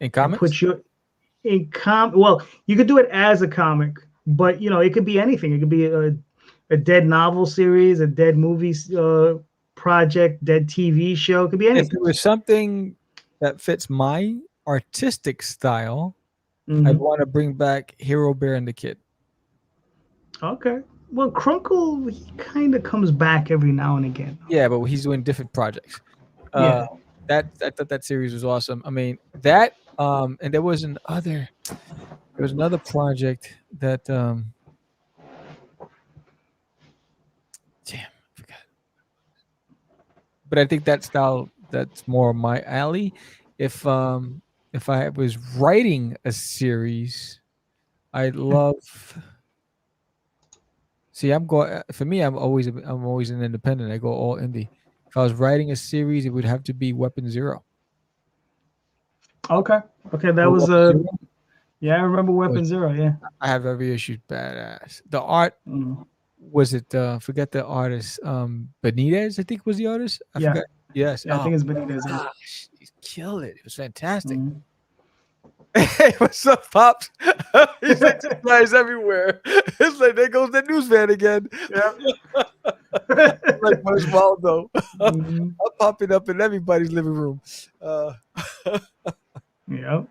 In comics? Well, you could do it as a comic, but it could be anything. It could be a dead novel series, a dead movie project, dead TV show. It could be anything. If it was something that fits my artistic style, I'd want to bring back Hero Bear and the Kid. Okay. Well, Crunkle, he kind of comes back every now and again. Yeah, but he's doing different projects. Yeah. I thought that series was awesome. I mean, that and there was another project that damn, I forgot. But I think that style, that's more my alley. If I was writing a series, I'd love. See, I'm always an independent. I go all indie. If I was writing a series, it would have to be Weapon Zero. Okay, that was yeah, I remember Weapon Zero. Yeah, I have every issue. Badass. The art was it? Forget the artist. Benitez, I think, was the artist. I forgot. Yes. Yeah, I think it's Benitez. Yeah. Gosh, he killed it. It was fantastic. Mhm. Hey, what's up, Pops? He's like, this guy's everywhere. It's like, there goes the news van again. Yep. Like, where's Waldo? I'm Mhm. popping up in everybody's living room. Uh, Yep.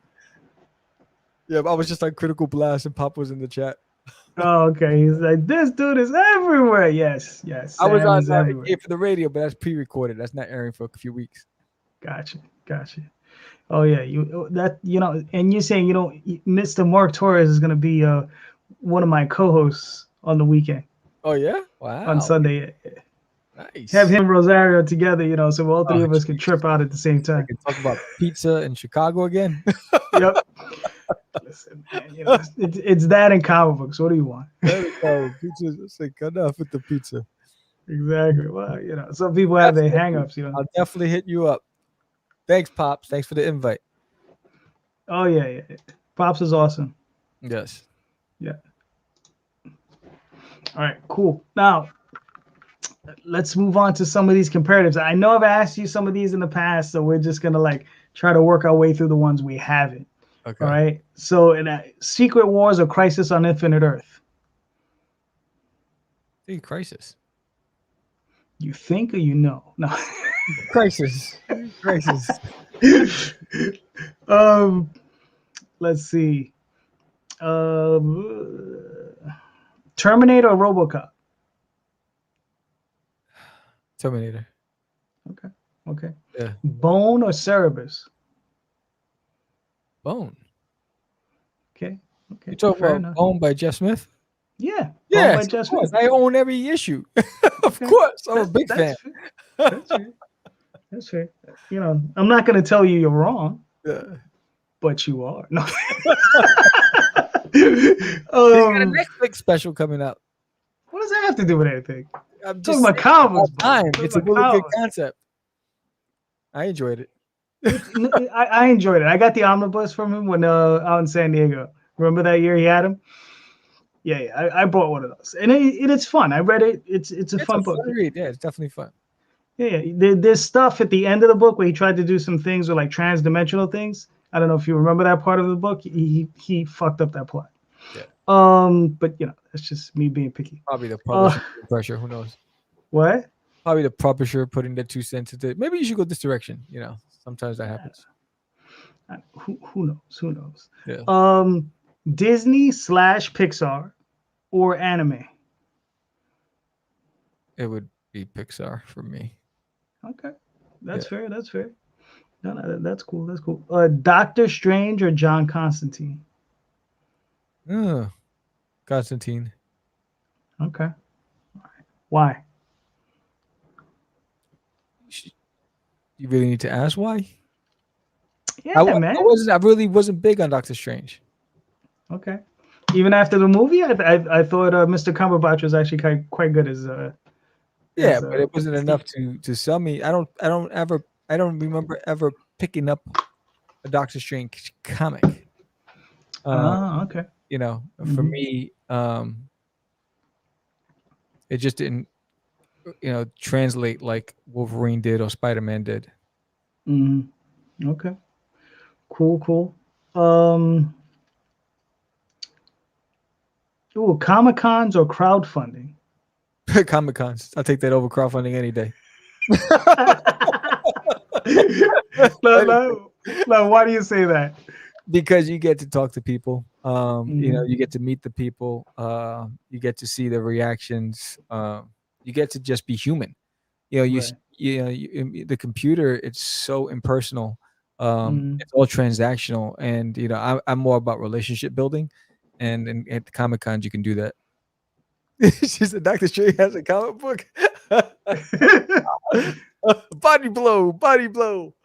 yeah, I was just on Critical Blast, and Pop was in the chat. Oh, okay. He's like, this dude is everywhere. Yes, yes. I was Sam on is everywhere. here for the radio, but that's pre-recorded. That's not airing for a few weeks. Gotcha. Oh yeah, and you're saying Mr. Mark Torres is gonna be one of my co-hosts on the weekend Oh yeah, on wow, Sunday. nice. Have him and Rosario together, so all three Oh, of us can trip out at the same I time. can talk about pizza in Chicago again. Yep. Listen, man, it's that in comic books. What do you want? There we go. Pizza. It's like enough with the pizza. Exactly. Well, some people have their hang-ups. I'll definitely hit you up. Thanks, Pops. Thanks for the invite. Oh yeah. Pops is awesome. Yes. Yeah. All right, cool. Now, let's move on to some of these comparatives. I know I've asked you some of these in the past, so we're just gonna try to work our way through the ones we haven't. Okay. All right. So, in Secret Wars or Crisis on Infinite Earth? Crisis. You think or you know? No. Crisis. Let's see. Terminator or RoboCop? Terminator. Okay. Yeah. Bone or Cerebus? Bone. Okay. You talk Fair about enough. Bone by Jeff Smith? Yeah. Yeah, Bone by Jeff Smith. I own every issue. Of Okay. course. I'm a big fan. That's fair. I'm not going to tell you you're wrong, Yeah. but you are. No. He's got a Netflix special coming out. What does that have to do with anything? I'm Talking just about comics. time. It's a really good concept. I enjoyed it. I enjoyed it. I got the omnibus from him when out in San Diego. Remember that year he had him? Yeah. I bought one of those, and it's fun. I read it. It's a fun book. Read. Yeah, it's definitely fun. Yeah. There's stuff at the end of the book where he tried to do some things with trans-dimensional things. I don't know if you remember that part of the book. He fucked up that plot. Yeah. But that's just me being picky. Probably the publisher pressure. Who knows? What? Probably the publisher putting the 2 cents into it. Maybe you should go this direction. Sometimes that happens. Who knows? Yeah. Disney / Pixar or anime? It would be Pixar for me. Okay, that's fair. No, that's cool. Doctor Strange or John Constantine? Constantine. Okay. All right. Why? You really need to ask why? Yeah, man. I really wasn't big on Doctor Strange. Okay. Even after the movie, I thought Mr. Cumberbatch was actually quite good as. Yeah, but it wasn't enough to sell me. I don't remember ever picking up a Doctor Strange comic. Okay. For me, it just didn't, translate like Wolverine did or Spider-Man did. Mm-hmm. Okay. Cool. Comic-Cons or crowdfunding? Comic-Cons. I'll take that over crowdfunding any day. No, why do you say that? Because you get to talk to people. You get to meet the people. You get to see their reactions. You get to just be human. The computer, it's so impersonal. It's all transactional, and I'm more about relationship building, and at the Comic-Cons you can do that. She said Dr. Strange has a comic book. Body blow.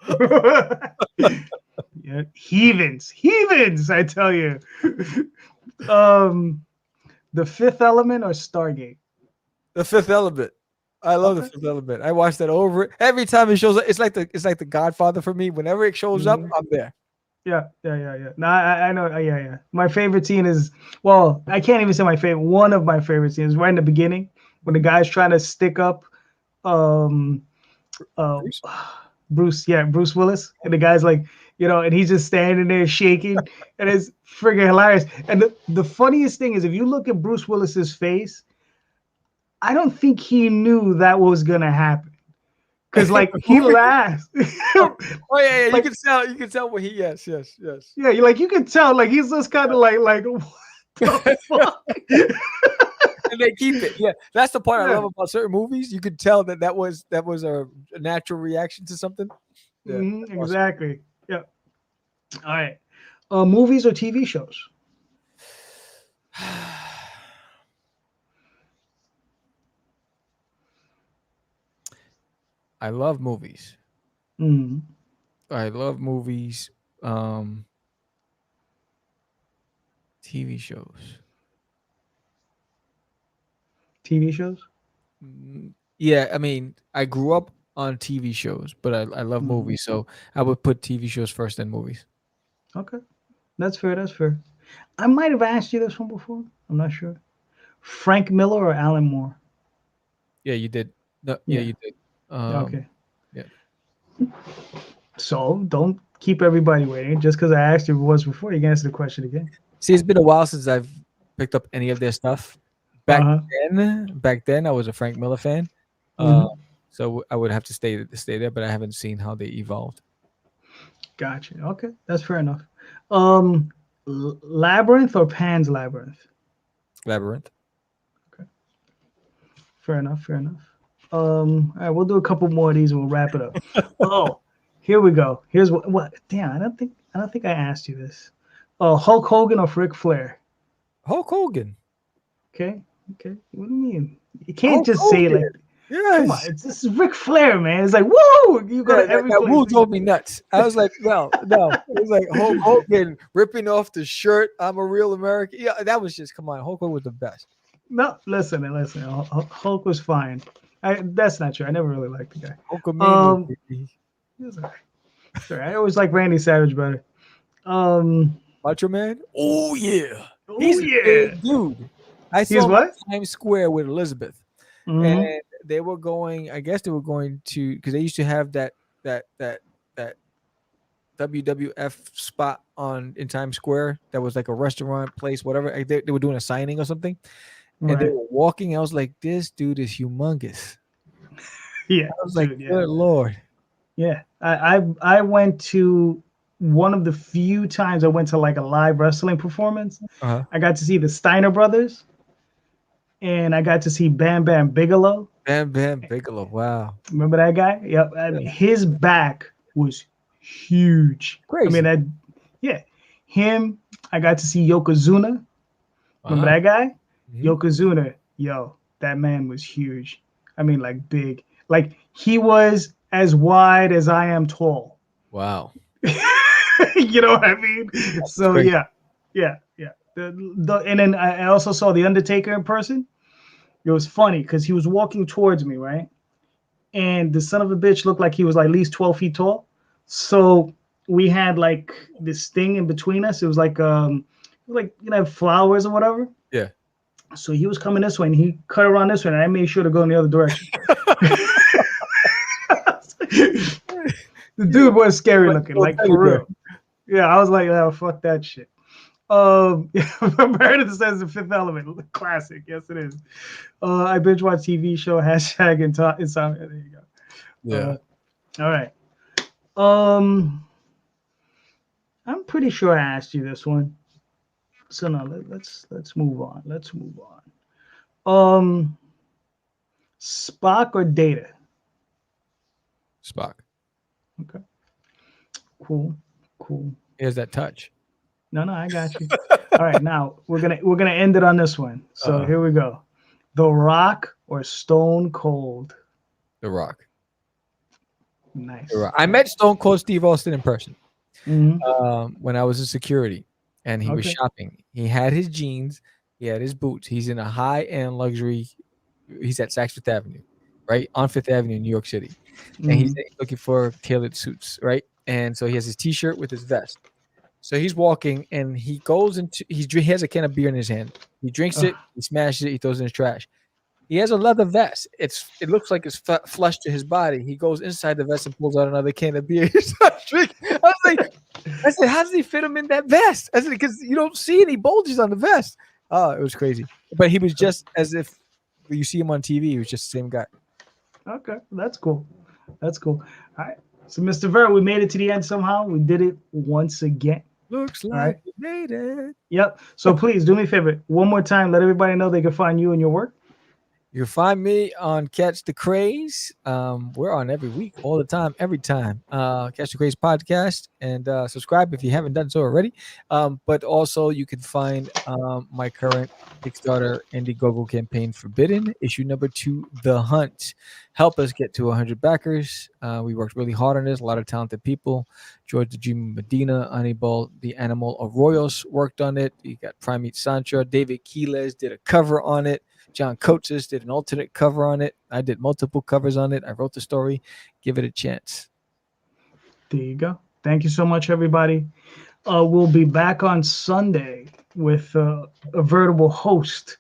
Yeah, heathens, I tell you. The Fifth Element or Stargate? The Fifth Element. I love The Fifth Element. I watch that over every time it shows up. It's like the Godfather for me. Whenever it shows up, I'm there. Yeah. No, I know. Yeah. My favorite scene is, well, I can't even say my favorite. One of my favorite scenes right in the beginning when the guy's trying to stick up uh, Bruce? Bruce Willis, and the guy's like, and he's just standing there shaking, and it's friggin' hilarious. And the funniest thing is, if you look at Bruce Willis's face, I don't think he knew that was gonna happen, because like he laughs, Oh, oh, yeah, yeah. like You can tell what he. Yes, yes, yes. yeah, you can tell like he's just kind of like what the fuck? And they keep it. Yeah, that's the part I Yeah. love about certain movies. You could tell that was a natural reaction to something. Yeah, that's awesome. Exactly. Yeah. All right. Movies or TV shows? I love movies. Mm. I love movies. TV shows. TV shows? Yeah, I mean, I grew up on TV shows, but I love movies, so I would put TV shows first, then movies. Okay. That's fair. That's fair. I might have asked you this one before. I'm not sure. Frank Miller or Alan Moore? Yeah, you did. No, yeah, Yeah. you did. Okay. Yeah. So don't keep everybody waiting. Just because I asked you once before, you can answer the question again. See, it's been a while since I've picked up any of their stuff. Uh-huh. Back then, I was a Frank Miller fan. Mhm. So I would have to stay there, but I haven't seen how they evolved. Gotcha. Okay, that's fair enough. Labyrinth or Pan's Labyrinth? Labyrinth. Fair enough. Fair enough. All right, we'll do a couple more of these and we'll wrap it up. Oh, here we go. Here's what. Damn, I don't think I asked you this. Hulk Hogan or Ric Flair? Hulk Hogan. Okay. Okay. What do you mean? You can't Hulk just say like, Hogan. Yes. come on, this is Ric Flair, man. It's like, woo! You go to every that place. woo drove me nuts. I was like, no. It was like Hulk Hogan ripping off the shirt. I'm a real American. Yeah, that was just, come on. Hulk Hogan was the best. No, listen. Hulk was fine. That's not true. I never really liked the guy. Hulkamania. He was all right. Sorry, I always like Randy Savage better. Macho Man? Oh, yeah. Oh, He's a big dude. I saw him at Times Square with Elizabeth. Mhm. And they were going, I guess they were going to, because they used to have that WWF spot in Times Square that was like a restaurant place, whatever. They were doing a signing or something. And they were walking. I was like, this dude is humongous. Yeah. I was like, good Lord. Yeah. I went to one of the few times I went to like a live wrestling performance. Uh-huh. I got to see the Steiner brothers and I got to see Bam Bam Bigelow. Bam Bam Bigelow. Wow. Remember that guy? Yep. And his back was huge. Crazy. I mean, him. I got to see Yokozuna. Remember that guy? Mm-hmm. Yokozuna. Yo, that man was huge. I mean, like big. Like he was as wide as I am tall. Wow. You know what I mean? That's so crazy. Yeah. And then I also saw the Undertaker in person. It was funny because he was walking towards me, right? And the son of a bitch looked like he was like at least 12 feet tall. So we had like this thing in between us. It was like flowers or whatever. Yeah. So he was coming this way and he cut around this way and I made sure to go in the other direction. The dude was scary looking, like for real. Yeah, I was like, oh, fuck that shit. Meredith says The Fifth Element, classic. Yes, it is. I binge watch TV show #Insomnia. There you go. Yeah. All right. I'm pretty sure I asked you this one. So now let's move on. Spock or Data? Spock. Okay. Cool. Here's that touch. No, I got you. All right, now we're gonna end it on this one. So here we go. The Rock or Stone Cold? The Rock. Nice. The Rock. I met Stone Cold Steve Austin in person Mm-hmm. when I was in security, and he was shopping. He had his jeans, he had his boots. He's in a high-end luxury. He's at Saks Fifth Avenue, right on Fifth Avenue in New York City, and he's looking for tailored suits, right? And so he has his T-shirt with his vest. So he's walking, and he goes into he has a can of beer in his hand. He drinks it, he smashes it, he throws it in his trash. He has a leather vest. It looks like it's flush to his body. He goes inside the vest and pulls out another can of beer. He starts drinking. I said, how does he fit him in that vest? I said, because you don't see any bulges on the vest. Oh, it was crazy. But he was just as if you see him on TV. He was just the same guy. Okay, that's cool. That's cool. All right. So, Mr. Vera, we made it to the end somehow. We did it once again. Looks All like right. we made it. Yep. So please do me a favor. One more time, let everybody know they can find you and your work. You can find me on Catch the Craze. We're on every week, all the time, every time. Catch the Craze podcast, and subscribe if you haven't done so already. But also, you can find my current Kickstarter Indiegogo campaign, Forbidden, issue number 2, The Hunt. Help us get to 100 backers. We worked really hard on this. A lot of talented people. George the Dream Medina, Anibal, the Animal Arroyos worked on it. You got Primate Sancho. David Quiles did a cover on it. John Coates did an alternate cover on it. I did multiple covers on it. I wrote the story. Give it a chance. There you go. Thank you so much, everybody. We'll be back on Sunday with a veritable host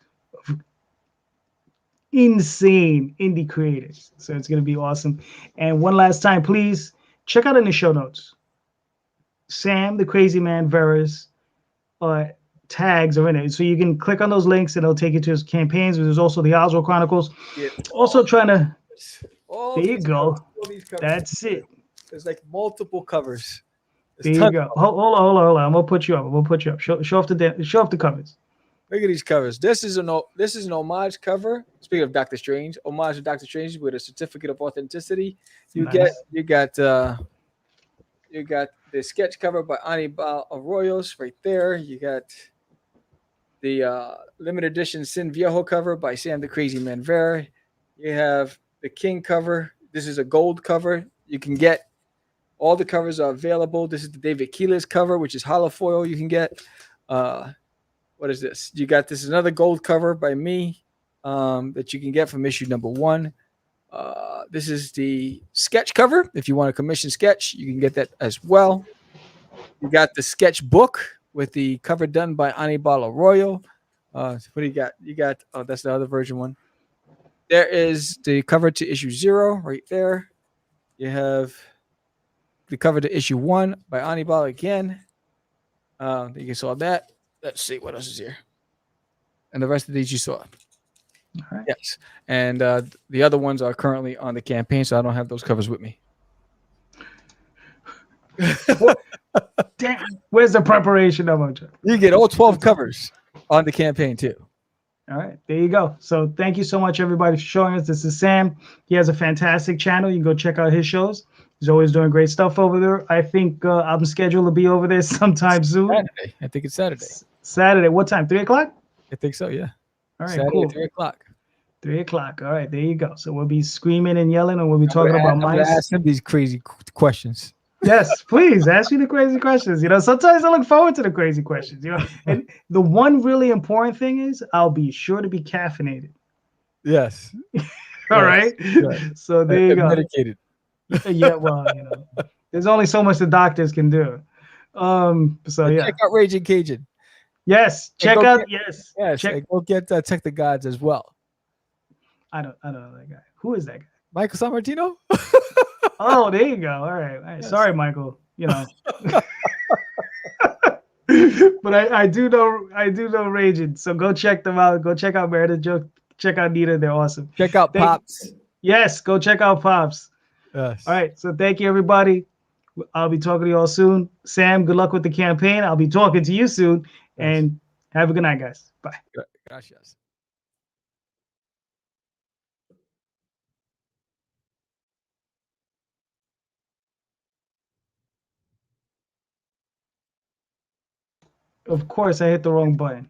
of insane indie creators. So it's going to be awesome. And one last time, please check out in the show notes. Sam, the Crazy Man Vera's tags are in it. So you can click on those links and it'll take you to his campaigns. There's also the Oswald Chronicles. Also trying to, there you go. That's it. There's like multiple covers. There you go. Hold on. I'm gonna put you up. Show off the covers. Look at these covers. This is an homage cover. Speaking of Doctor Strange, homage to Doctor Strange with a certificate of authenticity. You got the sketch cover by Anibal Arroyos right there. You got the limited edition Sin Viejo cover by Sam the Crazy Man Vera. You have the King cover. This is a gold cover. You can get all the covers are available. This is the David Quiles cover, which is holofoil. You can get. What is this? You got this is another gold cover by me that you can get from issue number 1. This is the sketch cover. If you want a commission sketch, you can get that as well. You got the sketch book with the cover done by Anibal Arroyo. What do you got? You got, oh, that's the other version one. There is the cover to issue 0 right there. You have the cover to issue 1 by Anibal again. You saw that. Let's see what else is here. And the rest of these you saw. Right. Yes. And the other ones are currently on the campaign, so I don't have those covers with me. Damn. Where's the preparation of it? You get all 12 covers on the campaign too. All right, there you go. So thank you so much, everybody, for showing us. This is Sam. He has a fantastic channel. You can go check out his shows. He's always doing great stuff over there. I think I'm scheduled to be over there sometime soon. Saturday. I think it's Saturday. Saturday. What time? 3 o'clock? I think so, yeah. All right, Saturday, cool. 3 o'clock. 3 o'clock. All right, there you go. So we'll be screaming and yelling, and we'll be talking about mice. Ask him these crazy questions. Yes, please ask me the crazy questions. Sometimes I look forward to the crazy questions. And the one really important thing is I'll be sure to be caffeinated. Yes. All right. So there you go. Medicated. Yeah, well, there's only so much the doctors can do. So yeah. Check out Raging Cajun. Yes. Check out. Yes. Check. Go get Check the Gods as well. I don't know that guy. Who is that guy? Michael Sammartino. Oh, there you go. All right. Yes. Sorry, Michael. But I do know Raging. So go check them out. Go check out Meredith Joe. Check out Nita. They're awesome. Check out Pops. Yes, go check out Pops. Yes. All right. So thank you, everybody. I'll be talking to you all soon. Sam, good luck with the campaign. I'll be talking to you soon. Yes. And have a good night, guys. Bye. Gracias. Of course, I hit the wrong button.